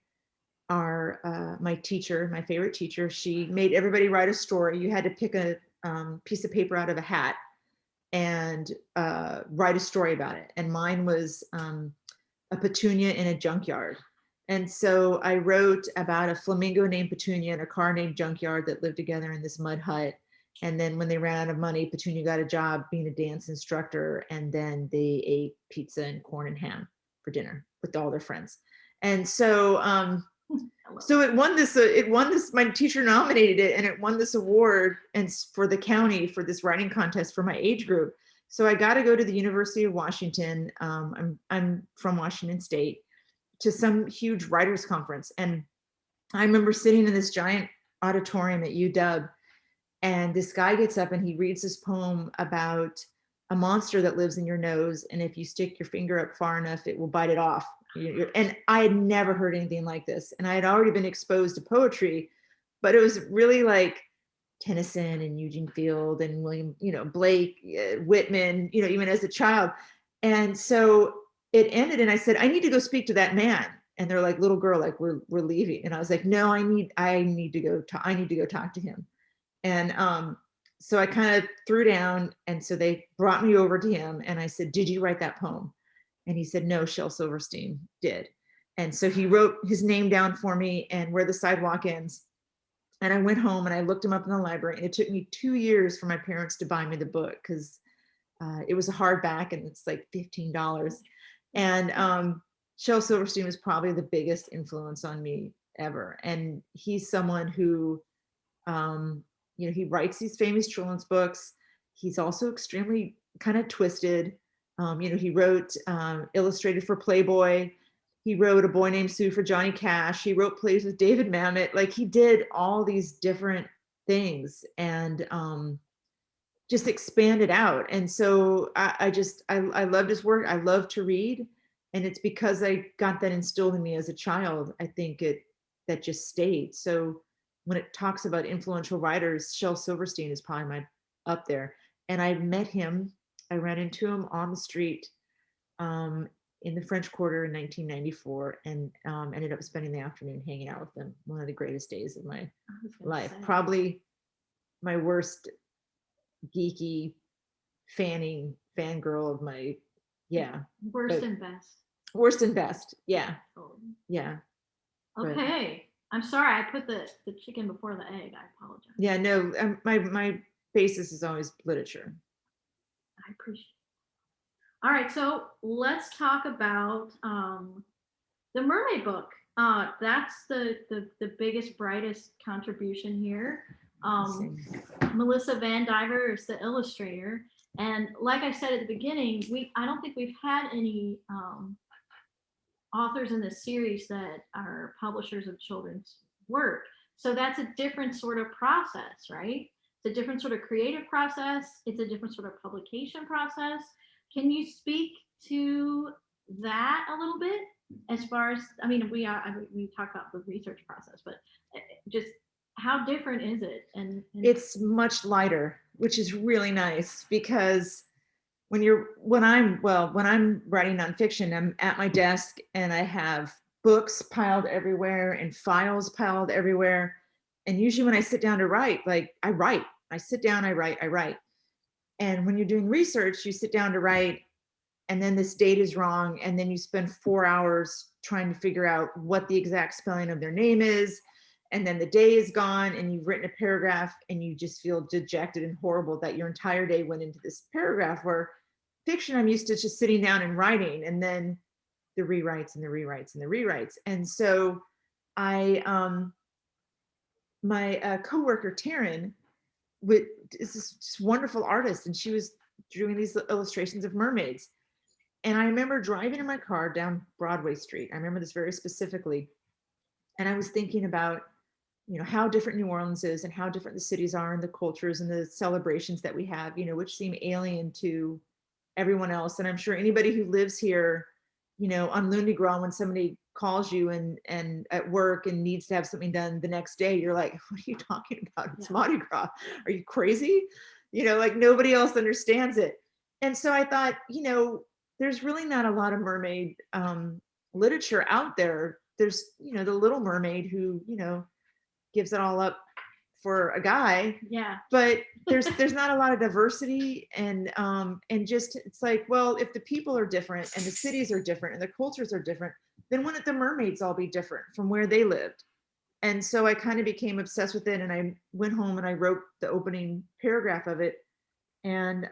my teacher, my favorite teacher, she made everybody write a story. You had to pick a piece of paper out of a hat and write a story about it. And mine was a petunia in a junkyard. And so I wrote about a flamingo named Petunia and a car named Junkyard that lived together in this mud hut. And then when they ran out of money, Petunia got a job being a dance instructor. And then they ate pizza and corn and ham for dinner with all their friends. And so it won this, my teacher nominated it and it won this award and for the county for this writing contest for my age group. So I got to go to the University of Washington. I'm from Washington State, to some huge writers conference. And I remember sitting in this giant auditorium at UW, and this guy gets up and he reads this poem about a monster that lives in your nose. And if you stick your finger up far enough, it will bite it off. And I had never heard anything like this. And I had already been exposed to poetry, but it was really like Tennyson and Eugene Field and William, Blake, Whitman, even as a child. And so it ended and I said, I need to go speak to that man. And they're like, little girl, like we're leaving. And I was like, no, I need to go talk to him. And so I kind of threw down. And so they brought me over to him and I said, did you write that poem? And he said, no, Shel Silverstein did. And so he wrote his name down for me and where the sidewalk ends. And I went home and I looked him up in the library, and it took me 2 years for my parents to buy me the book, because it was a hardback and it's like $15. And Shel Silverstein was probably the biggest influence on me ever. And he's someone who, he writes these famous children's books. He's also extremely kind of twisted. He wrote illustrated for Playboy. He wrote A Boy Named Sue for Johnny Cash. He wrote plays with David Mamet. Like, he did all these different things and just expanded out. And so I loved his work. I love to read. And it's because I got that instilled in me as a child. I think that just stayed. So when it talks about influential writers, Shel Silverstein is probably up there. And I met him. I ran into him on the street in the French Quarter in 1994, and ended up spending the afternoon hanging out with him. One of the greatest days of my life. Probably my worst geeky fangirl of my, Worst and best. Worst and best. Yeah. Yeah. Okay. I'm sorry. I put the chicken before the egg. I apologize. Yeah, no, my basis is always literature. I appreciate it. All right. So let's talk about the Mermaid Book. That's the biggest, brightest contribution here. Melissa Vandiver is the illustrator. And like I said at the beginning, I don't think we've had any authors in this series that are publishers of children's work. So that's a different sort of process, right? It's a different sort of creative process. It's a different sort of publication process. Can you speak to that a little bit? As far as, we talk about the research process, but just how different is it? And it's much lighter, which is really nice, because when I'm writing nonfiction, I'm at my desk and I have books piled everywhere and files piled everywhere. And usually when I sit down to write, I sit down, I write. And when you're doing research, you sit down to write, and then this date is wrong. And then you spend 4 hours trying to figure out what the exact spelling of their name is. And then the day is gone and you've written a paragraph and you just feel dejected and horrible that your entire day went into this paragraph. Where fiction, I'm used to just sitting down and writing, and then the rewrites and the rewrites and the rewrites. And so my coworker, Taryn, is this wonderful artist, and she was doing these illustrations of mermaids. And I remember driving in my car down Broadway Street. I remember this very specifically. And I was thinking about, how different New Orleans is and how different the cities are and the cultures and the celebrations that we have, which seem alien to everyone else. And I'm sure anybody who lives here, on Lundi Gras, when somebody calls you and at work and needs to have something done the next day, you're like, what are you talking about? It's Mardi Gras. Are you crazy? Like nobody else understands it. And so I thought, there's really not a lot of mermaid literature out there. There's, the Little Mermaid who, gives it all up for a guy. Yeah. But there's not a lot of diversity, and just, it's like, well, if the people are different and the cities are different and the cultures are different, then wouldn't the mermaids all be different from where they lived? And so I kind of became obsessed with it, and I went home and I wrote the opening paragraph of it. And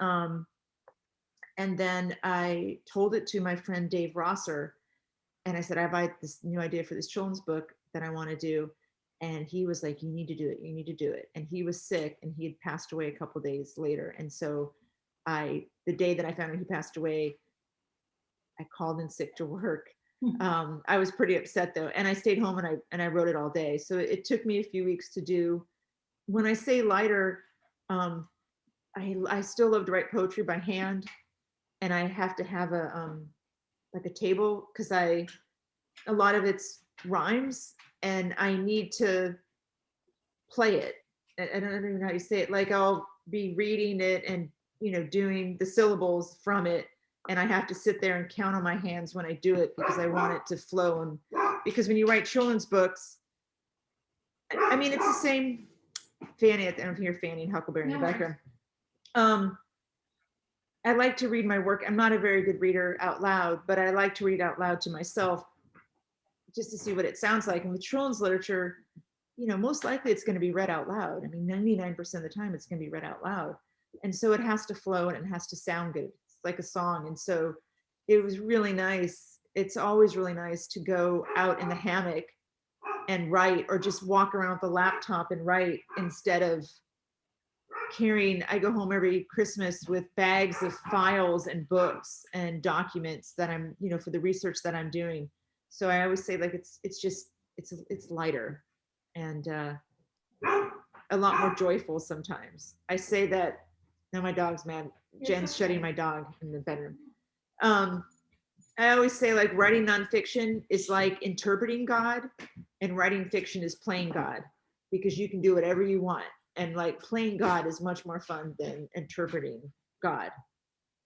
then I told it to my friend Dave Rosser, and I said, I have this new idea for this children's book that I want to do. And he was like, you need to do it. You need to do it. And he was sick, and he had passed away a couple of days later. And so the day that I found out he passed away, I called in sick to work. I was pretty upset though. And I stayed home and I wrote it all day. So it took me a few weeks to do. When I say lighter, I still love to write poetry by hand, and I have to have a table, because a lot of it's rhymes, and I need to play it. I don't even know how you say it. Like, I'll be reading it and, doing the syllables from it. And I have to sit there and count on my hands when I do it, because I want it to flow. And because when you write children's books, it's the same. Fanny, I don't know if you hear Fanny and Huckleberry in the background. I like to read my work. I'm not a very good reader out loud, but I like to read out loud to myself. just to see what it sounds like. And with children's literature, most likely it's going to be read out loud. I mean, 99% of the time it's going to be read out loud. And so it has to flow and it has to sound good. It's like a song. And so it was really nice. It's always really nice to go out in the hammock and write, or just walk around with a laptop and write, instead of carrying. I go home every Christmas with bags of files and books and documents that I'm, for the research that I'm doing. So I always say, like, it's lighter and a lot more joyful sometimes. I say that now. My dog's mad. Jen's shutting my dog in the bedroom. I always say, like, writing nonfiction is like interpreting God, and writing fiction is playing God, because you can do whatever you want. And like, playing God is much more fun than interpreting God.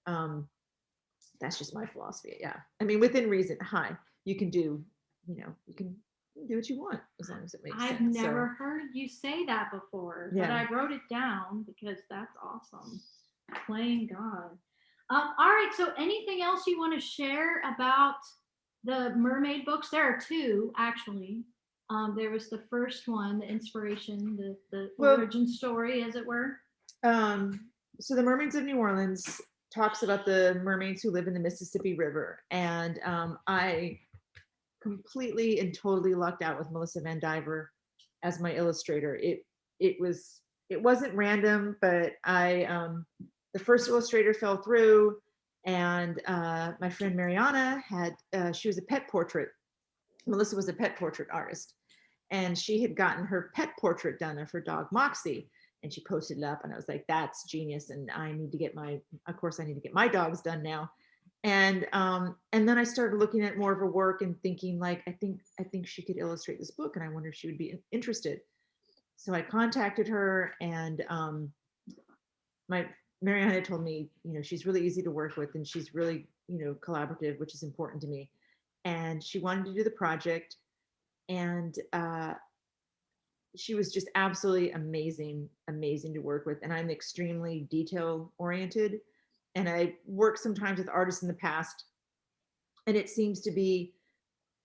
That's just my philosophy. Yeah. I mean, within reason, you can do, you can do what you want, as long as it makes sense. I've never heard you say that before, but I wrote it down because that's awesome. Playing God. All right. So anything else you want to share about the mermaid books? There are two, actually. There was the first one, the inspiration, the origin story, as it were. So the Mermaids of New Orleans talks about the mermaids who live in the Mississippi River. And I completely and totally lucked out with Melissa Vandiver as my illustrator. It wasn't random, but the first illustrator fell through, and my friend Mariana she was a pet portrait. Melissa was a pet portrait artist, and she had gotten her pet portrait done of her dog Moxie, and she posted it up, and I was like, that's genius. And I need to get my dogs done now. And then I started looking at more of her work and thinking, like, I think she could illustrate this book, and I wonder if she would be interested. So I contacted her, and Mariana told me, she's really easy to work with, and she's really, collaborative, which is important to me. And she wanted to do the project, and she was just absolutely amazing to work with. And I'm extremely detail oriented, and I worked sometimes with artists in the past, and it seems to be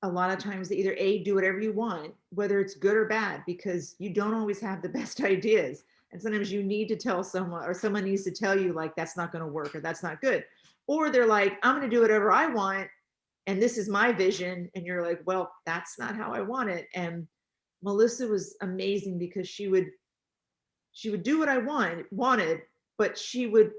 a lot of times they either do whatever you want, whether it's good or bad, because you don't always have the best ideas. And sometimes you need to tell someone, or someone needs to tell you, like, that's not going to work, or that's not good. Or they're like, I'm going to do whatever I want, and this is my vision. And you're like, well, that's not how I want it. And Melissa was amazing, because she would do what I wanted, but she would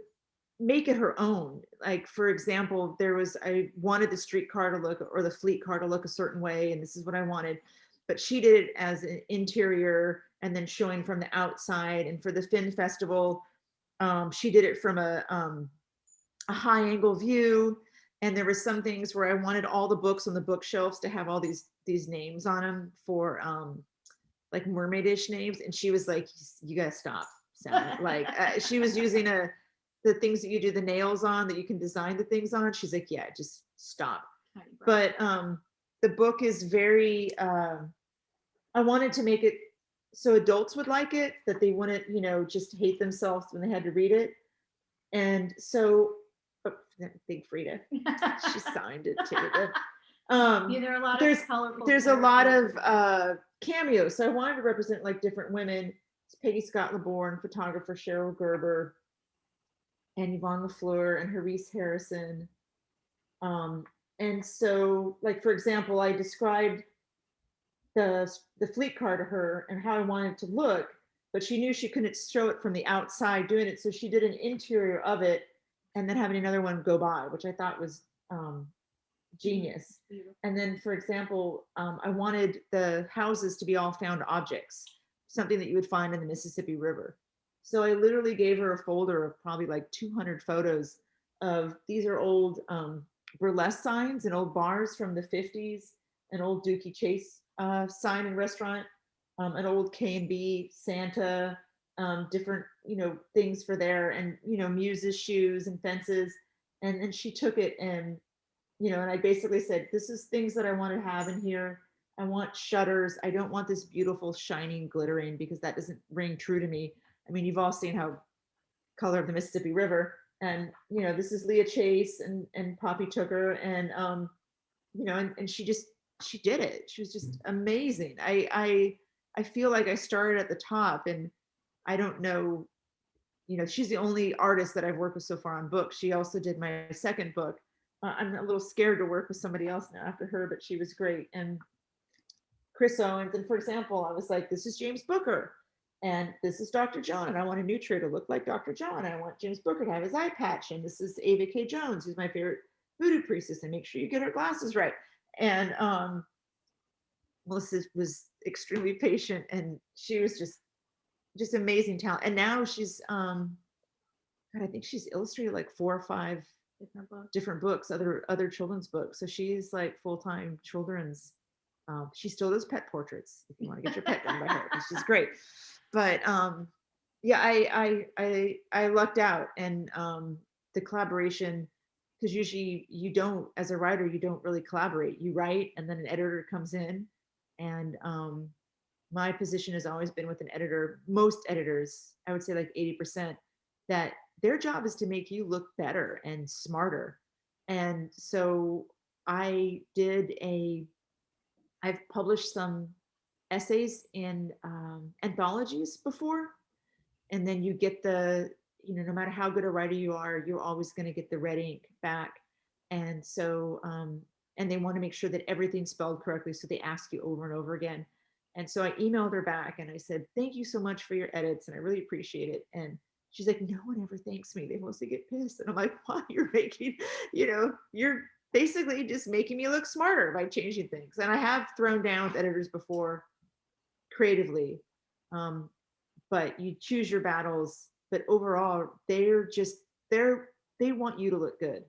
make it her own. Like, for example, I wanted the streetcar to look, or the fleet car to look a certain way, and this is what I wanted. But she did it as an interior, and then showing from the outside. And for the Finn Festival, she did it from a high angle view. And there were some things where I wanted all the books on the bookshelves to have all these names on them for like mermaidish names. And she was like, you gotta stop. Like she was using the things that you do the nails on, that you can design the things on. She's like, yeah, just stop. But the book is very, I wanted to make it so adults would like it, that they wouldn't, just hate themselves when they had to read it. And so, big Frida, she signed it too. There are a lot of colorful. There's a lot of cameos. So I wanted to represent, like, different women. It's Peggy Scott LeBourne, photographer Cheryl Gerber, and Yvonne LaFleur, and Harisse Harrison. And so, like, for example, I described the fleet car to her and how I wanted it to look, but she knew she couldn't show it from the outside doing it. So she did an interior of it, and then having another one go by, which I thought was genius. And then, for example, I wanted the houses to be all found objects, something that you would find in the Mississippi River. So I literally gave her a folder of probably like 200 photos of, these are old burlesque signs and old bars from the 50s, an old Dookie Chase sign and restaurant, an old K&B, Santa, different, things for there, and, muses, shoes, and fences. And then she took it, and, and I basically said, this is things that I want to have in here. I want shutters. I don't want this beautiful shining glittering, because that doesn't ring true to me. I mean, you've all seen how Color of the Mississippi River, and, this is Leah Chase and Poppy Tooker, and, and she just she did it. She was just amazing. I feel like I started at the top, and I don't know, she's the only artist that I've worked with so far on books. She also did my second book. I'm a little scared to work with somebody else now after her, but she was great. And Chris Owens. And for example, I was like, this is James Booker and this is Dr. John. And I want a new trio to look like Dr. John. I want James Booker to have his eye patch. And this is Ava K. Jones, who's my favorite voodoo priestess. And make sure you get her glasses right. And Melissa was extremely patient, and she was just amazing talent. And now she's God, I think she's illustrated like 4 or 5 different books, other children's books. So she's like full-time children's. She still does pet portraits if you want to get your pet done by her. She's great. But yeah, I lucked out, and the collaboration, because usually you don't, as a writer, you don't really collaborate. You write, and then an editor comes in, and my position has always been with an editor. Most editors, I would say like 80%, that their job is to make you look better and smarter. And so I've published some essays in anthologies before, and then you get no matter how good a writer you are, you're always going to get the red ink back. And so, and they want to make sure that everything's spelled correctly. So they ask you over and over again. And so I emailed her back and I said, thank you so much for your edits, and I really appreciate it. And she's like, no one ever thanks me. They mostly get pissed. And I'm like, why? You're making, you're basically just making me look smarter by changing things. And I have thrown down with editors before creatively, but you choose your battles. But overall, they want you to look good,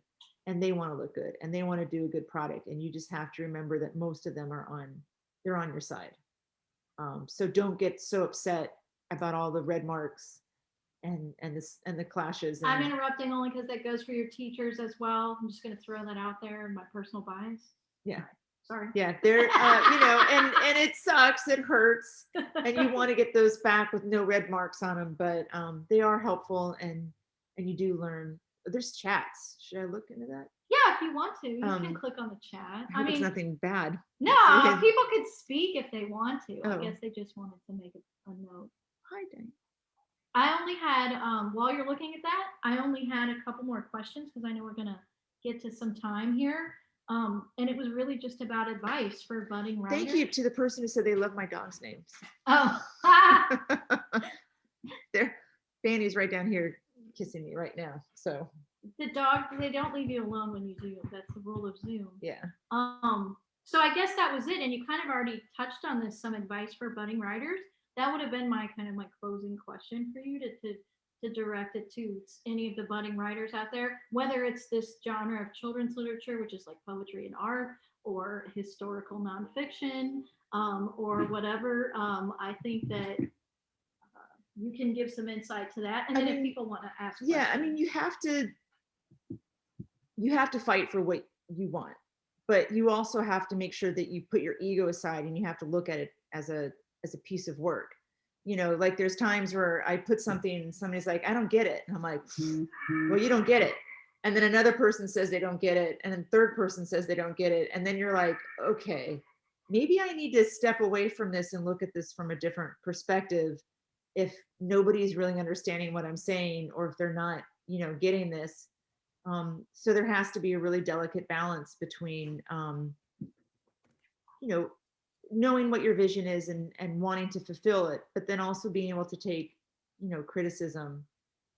and they want to look good, and they want to do a good product. And you just have to remember that most of them they're on your side. So don't get so upset about all the red marks and the clashes. I'm interrupting only because that goes for your teachers as well. I'm just going to throw that out there, my personal bias. Yeah. Sorry. Yeah, they're and it sucks, it hurts, and you want to get those back with no red marks on them, but they are helpful, and you do learn. There's chats. Should I look into that? Yeah, if you want to, you can click on the chat. I mean, it's nothing bad. No, people could speak if they want to. I guess they just wanted to make a note. Hi, Dan. I only had, while you're looking at that, I only had a couple more questions because I know we're going to get to some time here. And it was really just about advice for budding writers. Thank you to the person who said they love my dog's names. Oh. Fanny's right down here kissing me right now. So the dogs, they don't leave you alone when you Zoom. That's the rule of Zoom. Yeah. So I guess that was it. And you kind of already touched on this, some advice for budding writers. That would have been my closing question for you to direct it to any of the budding writers out there, whether it's this genre of children's literature, which is like poetry and art, or historical nonfiction, or whatever. I think that you can give some insight to that. And then if people want to ask questions. Yeah, I mean, you have to fight for what you want, but you also have to make sure that you put your ego aside, and you have to look at it as a piece of work. Like there's times where I put something and somebody's like, I don't get it. And I'm like, well, you don't get it. And then another person says they don't get it. And then third person says they don't get it. And then you're like, okay, maybe I need to step away from this and look at this from a different perspective. If nobody's really understanding what I'm saying, or if they're not, getting this. So there has to be a really delicate balance between, knowing what your vision is and wanting to fulfill it, but then also being able to take, criticism.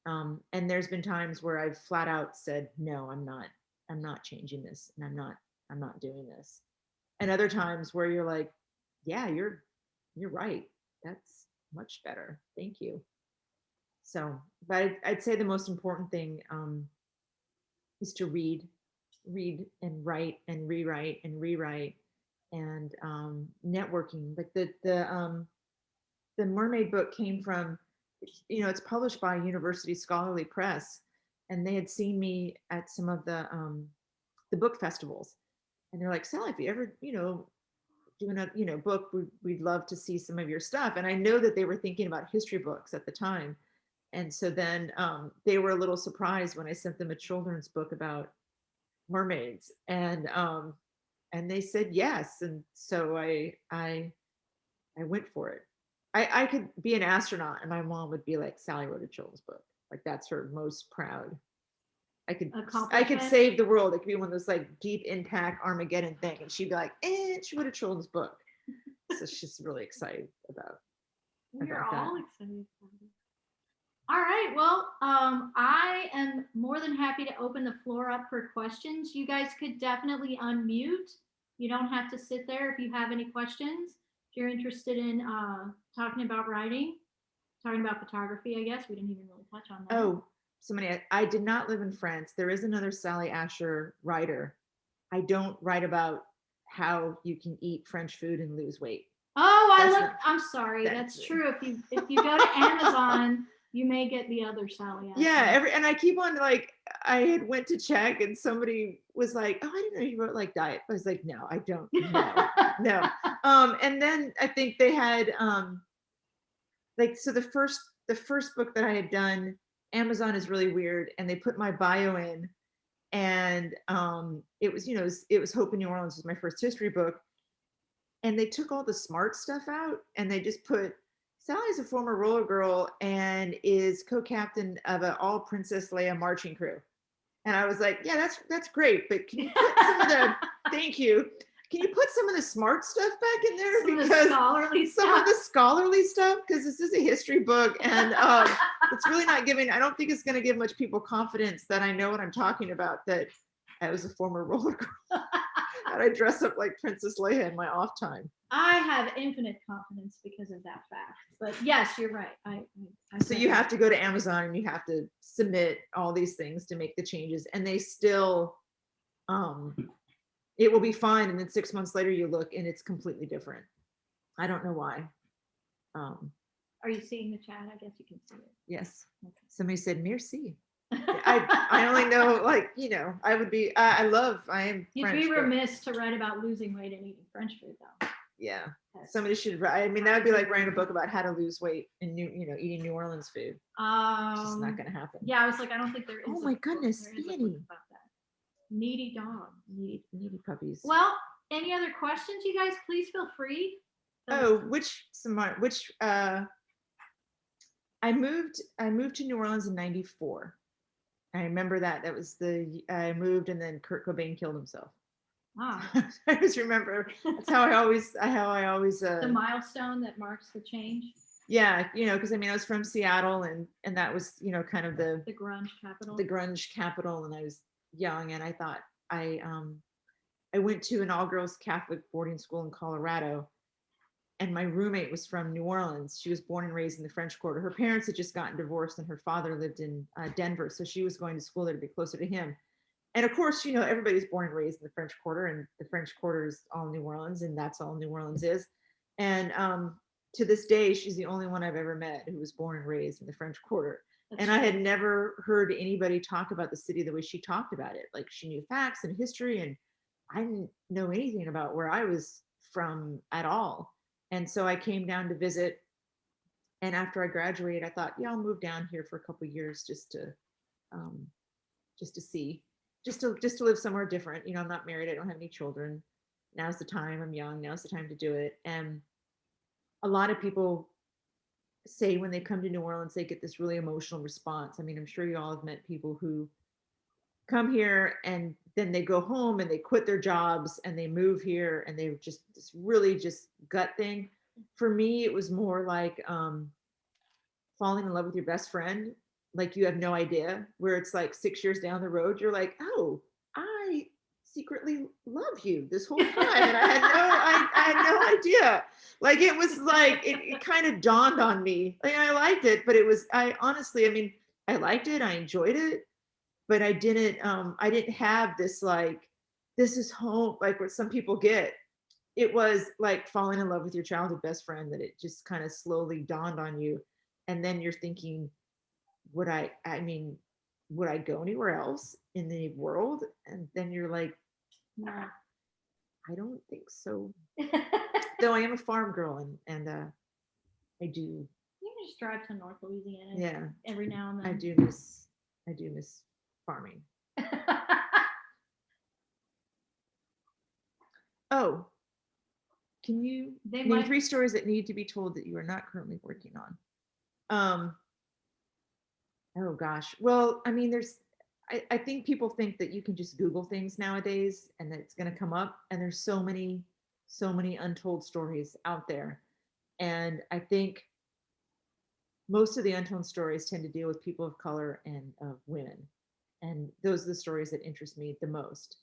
And there's been times where I've flat out said, no, I'm not changing this, and I'm not doing this. And other times where you're like, yeah, you're right. That's much better. Thank you. So, but I'd say the most important thing is to read and write and rewrite and rewrite. And networking. Like the Mermaid book came from, it's published by University Scholarly Press, and they had seen me at some of the book festivals, and they're like, Sally, if you ever do another book, we'd love to see some of your stuff. And I know that they were thinking about history books at the time, and so then they were a little surprised when I sent them a children's book about mermaids, and and they said yes. And so I went for it. I could be an astronaut and my mom would be like, Sally wrote a children's book. Like that's her most proud. I could save the world. It could be one of those like deep impact Armageddon thing. And she'd be like, she wrote a children's book. So she's really excited about We're that. all excited about it. All right. Well, I am more than happy to open the floor up for questions. You guys could definitely unmute. You don't have to sit there if you have any questions. If you're interested in talking about writing, talking about photography, I guess we didn't even really touch on that. Oh, I did not live in France. There is another Sally Asher writer. I don't write about how you can eat French food and lose weight. Oh, I'm sorry. That's true. If you go to Amazon, you may get the other Sally Asher. Yeah, and I keep on like, I had went to check and somebody was like, oh, I didn't know you wrote like diet. I was like, no, I don't. No. And then I think they had like, so the first book that I had done, Amazon is really weird, and they put my bio in, and it was Hope in New Orleans was my first history book, and they took all the smart stuff out, and they just put Sally's a former roller girl and is co-captain of an all Princess Leia marching crew. And I was like, yeah, that's great, but can you put some of the thank you. Can you put some of the smart stuff back in there? Some of the scholarly stuff, because this is a history book, and it's really not giving. I don't think it's going to give much people confidence that I know what I'm talking about. That I was a former roller girl, and I dress up like Princess Leia in my off time. I have infinite confidence because of that fact. But yes, you're right. So you have to go to Amazon and you have to submit all these things to make the changes, and they still, it will be fine. And then 6 months later, you look and it's completely different. I don't know why. Are you seeing the chat? I guess you can see it. Yes. Okay. Somebody said merci. I only know, like, I would be. I am. You'd French, be remiss to write about losing weight and eating French food, though. Yeah. Somebody should write. I mean, that would be like writing a book about how to lose weight and eating New Orleans food. It's just not going to happen. Yeah, I was like, I don't think there is. Oh my goodness, Annie. Needy dog. Needy puppies. Well, any other questions, you guys? Please feel free. I moved to New Orleans in '94. I remember that. That was I moved, and then Kurt Cobain killed himself. Ah. I just remember. That's how I always. The milestone that marks the change. Yeah, because I mean, I was from Seattle, and that was kind of the grunge capital. The grunge capital, and I was young, and I thought I went to an all-girls Catholic boarding school in Colorado, and my roommate was from New Orleans. She was born and raised in the French Quarter. Her parents had just gotten divorced, and her father lived in Denver, so she was going to school there to be closer to him. And of course, everybody's born and raised in the French Quarter, and the French Quarter is all New Orleans, and that's all New Orleans is. And to this day, she's the only one I've ever met who was born and raised in the French Quarter. And I had never heard anybody talk about the city the way she talked about it. Like, she knew facts and history, and I didn't know anything about where I was from at all. And so I came down to visit. And after I graduated, I thought, yeah, I'll move down here for a couple of years just to see, just to live somewhere different. I'm not married. I don't have any children. Now's the time. I'm young. Now's the time to do it. And a lot of people say when they come to New Orleans, they get this really emotional response. I mean, I'm sure you all have met people who come here and then they go home and they quit their jobs and they move here, and they're just this really just gut thing. For me, it was more like falling in love with your best friend. Like, you have no idea, where it's like 6 years down the road, you're like, oh, I secretly love you this whole time. And I had no idea. Like, it was like, it kind of dawned on me. Like, I liked it, but I honestly, I liked it. I enjoyed it, but I didn't have this, like, this is home, like what some people get. It was like falling in love with your childhood best friend, that it just kind of slowly dawned on you. And then you're thinking, would I go anywhere else in the world? And then you're like, no, I don't think so. Though I am a farm girl, and I do. You can just drive to North Louisiana. Yeah. Every now and then. I do miss farming. Oh, can you They name might. 3 stories that need to be told that you are not currently working on? Oh gosh. Well, I mean, I think people think that you can just Google things nowadays and that it's going to come up. And there's so many untold stories out there. And I think most of the untold stories tend to deal with people of color and women. And those are the stories that interest me the most.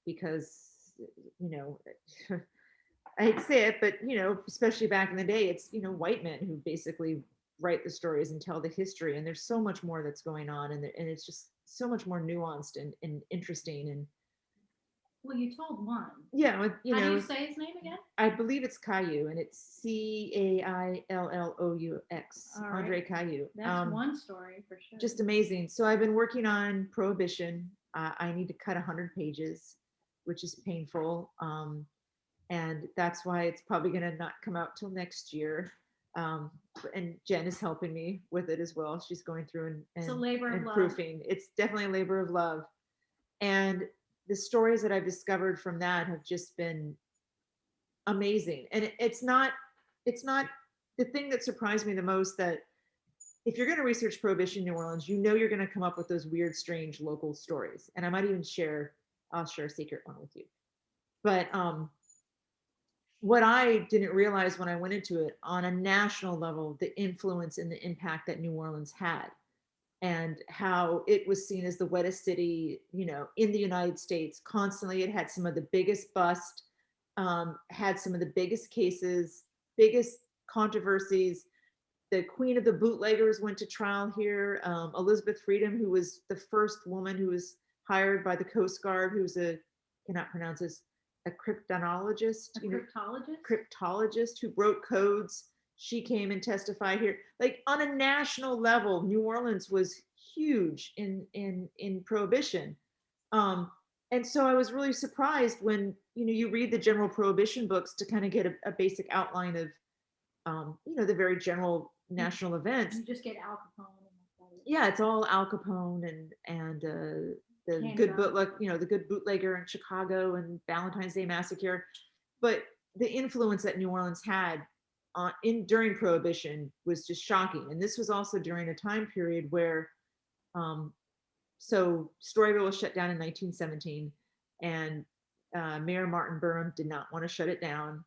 Because, you know, I hate to say it, but especially back in the day, it's white men who basically write the stories and tell the history, and there's so much more that's going on, and it's just so much more nuanced and interesting, and Well, you told one. yeah, How do you say his name again? I believe it's Caillou, and it's Caillaux, All right. Andre Caillou. That's one story for sure. Just amazing. So I've been working on Prohibition. I need to cut 100 pages, which is painful. And that's why it's probably going to not come out till next year. And Jen is helping me with it as well. She's going through It's a labor of and love. proofing. It's definitely a labor of love. And the stories that I've discovered from that have just been amazing. And it's not the thing that surprised me the most, that if you're going to research Prohibition New Orleans, you're going to come up with those weird, strange local stories. And I might even I'll share a secret one with you. But what I didn't realize when I went into it, on a national level, the influence and the impact that New Orleans had, and how it was seen as the wettest city, in the United States. Constantly, it had some of the biggest busts, had some of the biggest cases, biggest controversies. The queen of the bootleggers went to trial here. Elizabeth Freedom, who was the first woman who was hired by the Coast Guard, who's cannot pronounce this, a cryptonologist, cryptologist who broke codes. She came and testified here. Like, on a national level, New Orleans was huge in Prohibition. And so I was really surprised when you read the general Prohibition books to kind of get a basic outline of the very general national events. You just get Al Capone. Yeah, it's all Al Capone and the good the good bootlegger in Chicago and Valentine's Day Massacre. But the influence that New Orleans had during Prohibition was just shocking. And this was also during a time period where so Storyville was shut down in 1917, and Mayor Martin Burnham did not want to shut it down,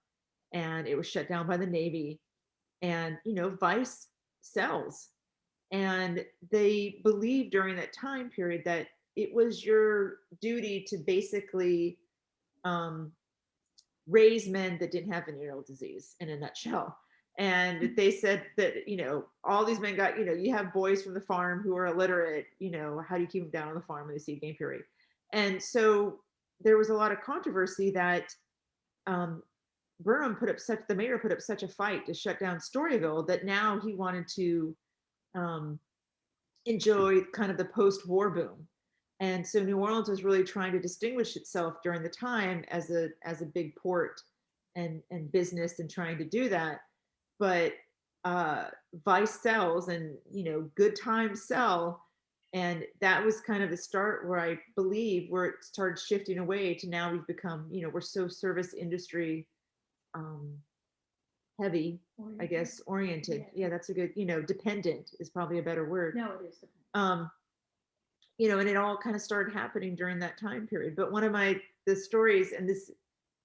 and it was shut down by the Navy. And Vice sells, and they believed during that time period that it was your duty to basically raise men that didn't have venereal disease, in a nutshell. And they said that all these men got you have boys from the farm who are illiterate. How do you keep them down on the farm in the seed game period? And so there was a lot of controversy that the mayor put up such a fight to shut down Storyville, that now he wanted to enjoy kind of the post-war boom. And so New Orleans was really trying to distinguish itself during the time as a big port and business, and trying to do that. But Vice sells, and good times sell. And that was kind of the start where I believe where it started shifting away to now we've become, we're so service industry heavy, I guess, oriented. Yeah, that's a good, dependent is probably a better word. No, it is. And it all kind of started happening during that time period. But one of the stories, and this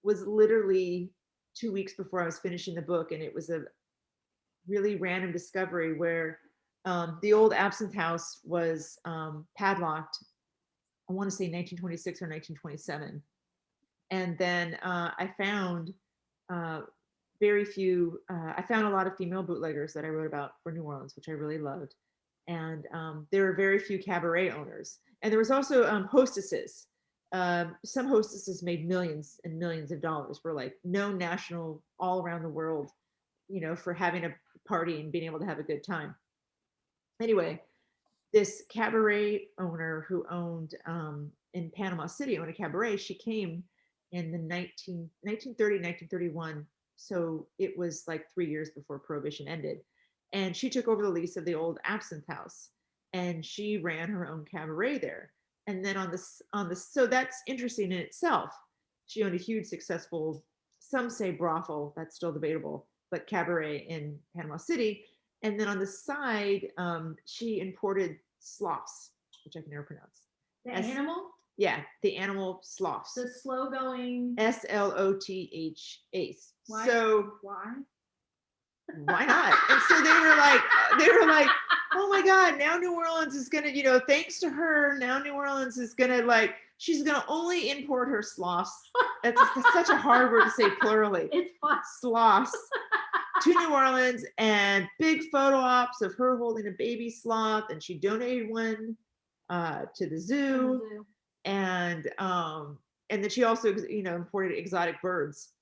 was literally 2 weeks before I was finishing the book, and it was a really random discovery where the old Absinthe House was padlocked, I want to say 1926 or 1927. And then I found I found a lot of female bootleggers that I wrote about for New Orleans, which I really loved. And there were very few cabaret owners. And there was also hostesses. Some hostesses made millions and millions of dollars, were like known national, all around the world, for having a party and being able to have a good time. Anyway, this cabaret owner who owned in Panama City, owned a cabaret, she came in the 1930, 1931. So it was like 3 years before Prohibition ended. And she took over the lease of the old Absinthe House, and she ran her own cabaret there. And then so that's interesting in itself. she owned a huge successful, some say brothel, that's still debatable, but cabaret in Panama City. And then on the side, she imported sloths, which I can never pronounce. The animal? Yeah, the animal sloths. The slow going. SLOTHAs. Why? So why? Why not? And so they were like, oh my God, now New Orleans is gonna, thanks to her, now New Orleans is gonna she's gonna only import her sloths. That's such a hard word to say plurally. It's fun. Sloths to New Orleans, and big photo ops of her holding a baby sloth, and she donated one to the zoo. And then she also imported exotic birds,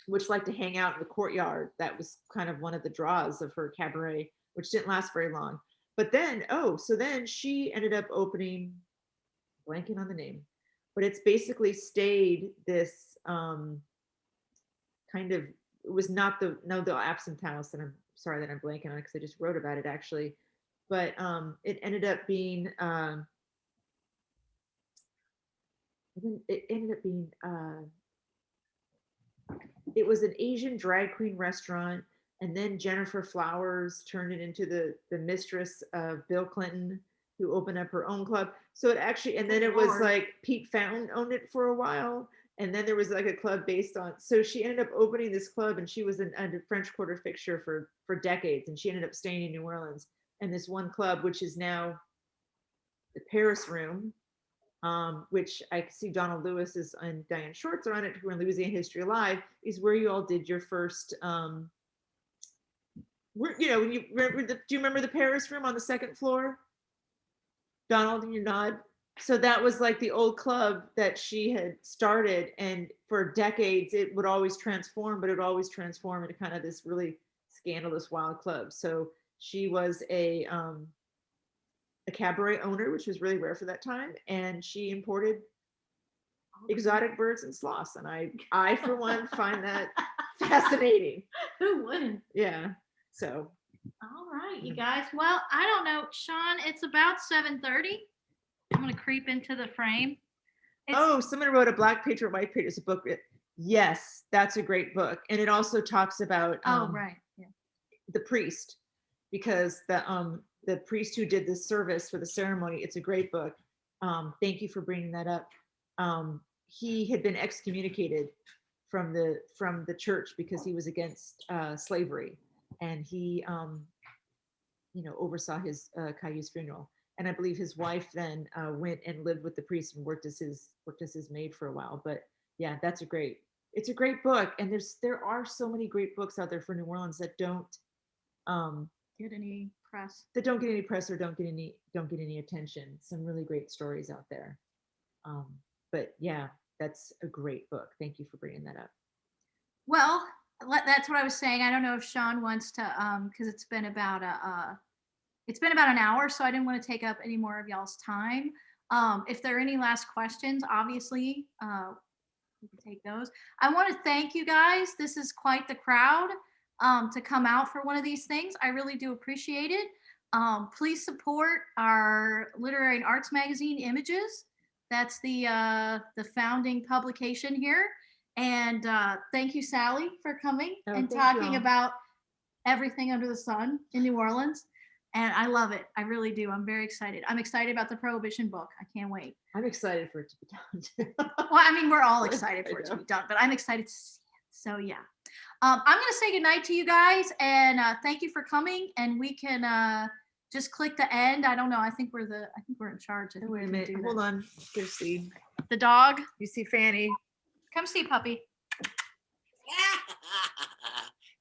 which like to hang out in the courtyard. That was kind of one of the draws of her cabaret, which didn't last very long. But then, so then she ended up opening, blanking on the name, but it's basically stayed this kind of, it was not the Absinthe House, and I'm sorry that I'm blanking on it because I just wrote about it actually, but it ended up being, it was an Asian drag queen restaurant, and then Jennifer Flowers turned it into the mistress of Bill Clinton, who opened up her own club. So it actually, and then it was like Pete Fountain owned it for a while, and then there was like a club based on. So she ended up opening this club, and she was a French Quarter fixture for decades, and she ended up staying in New Orleans. And this one club, which is now the Paris Room, which I see Donald Lewis and Diane Shorts are on it, who are in Louisiana History Live, is where you all did your first, do you remember the Paris Room on the second floor? Donald, and you nod. So that was like the old club that she had started, and for decades it would always transform, but it would always transform into kind of this really scandalous wild club. So she was a cabaret owner, which was really rare for that time, and she imported exotic birds and sloths, and I for one find that fascinating. Who wouldn't? Yeah. So all right, you guys. Well, I don't know, Sean, it's about 7:30. I'm gonna creep into the frame. Someone wrote A Black Patriot, White Patriot. It's a book. Yes, that's a great book, and it also talks about right, yeah, the priest, because the priest who did this service for the ceremony. It's a great book. Thank you for bringing that up. He had been excommunicated from the church because he was against slavery, and he oversaw his Caillou's funeral. And I believe his wife then went and lived with the priest and worked as his maid for a while. But yeah, it's a great book, and there are so many great books out there for New Orleans that don't get any press. That don't get any press or don't get any attention. Some really great stories out there. But yeah, that's a great book. Thank you for bringing that up. Well, that's what I was saying. I don't know if Sean wants to, because it's been about an hour, so I didn't want to take up any more of y'all's time. If there are any last questions, obviously, we can take those. I want to thank you guys. This is quite the crowd to come out for one of these things. I really do appreciate it. Please support our literary and arts magazine, Images. That's the founding publication here. And thank you, Sally, for coming and talking about everything under the sun in New Orleans. And I love it. I really do. I'm very excited. I'm excited about the Prohibition book. I can't wait. I'm excited for it to be done. Well, I mean, we're all excited for it to be done, but I'm excited to see it. So yeah. I'm going to say goodnight to you guys, and thank you for coming. And we can just click the end. I don't know. I think we're in charge. Wait a minute. Hold on. Go see the dog. You see Fanny. Come see puppy.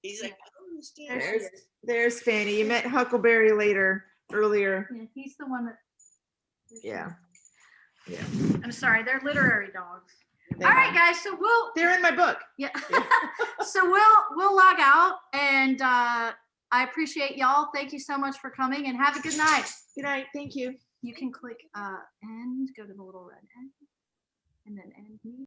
He's like, there's Fanny. You met Huckleberry earlier. Yeah, he's the one that. Yeah. I'm sorry, they're literary dogs. All right, guys. So they're in my book. Yeah. So we'll log out, and I appreciate y'all. Thank you so much for coming, and have a good night. Good night. Thank you. You can click end, go to the little red end, and then end.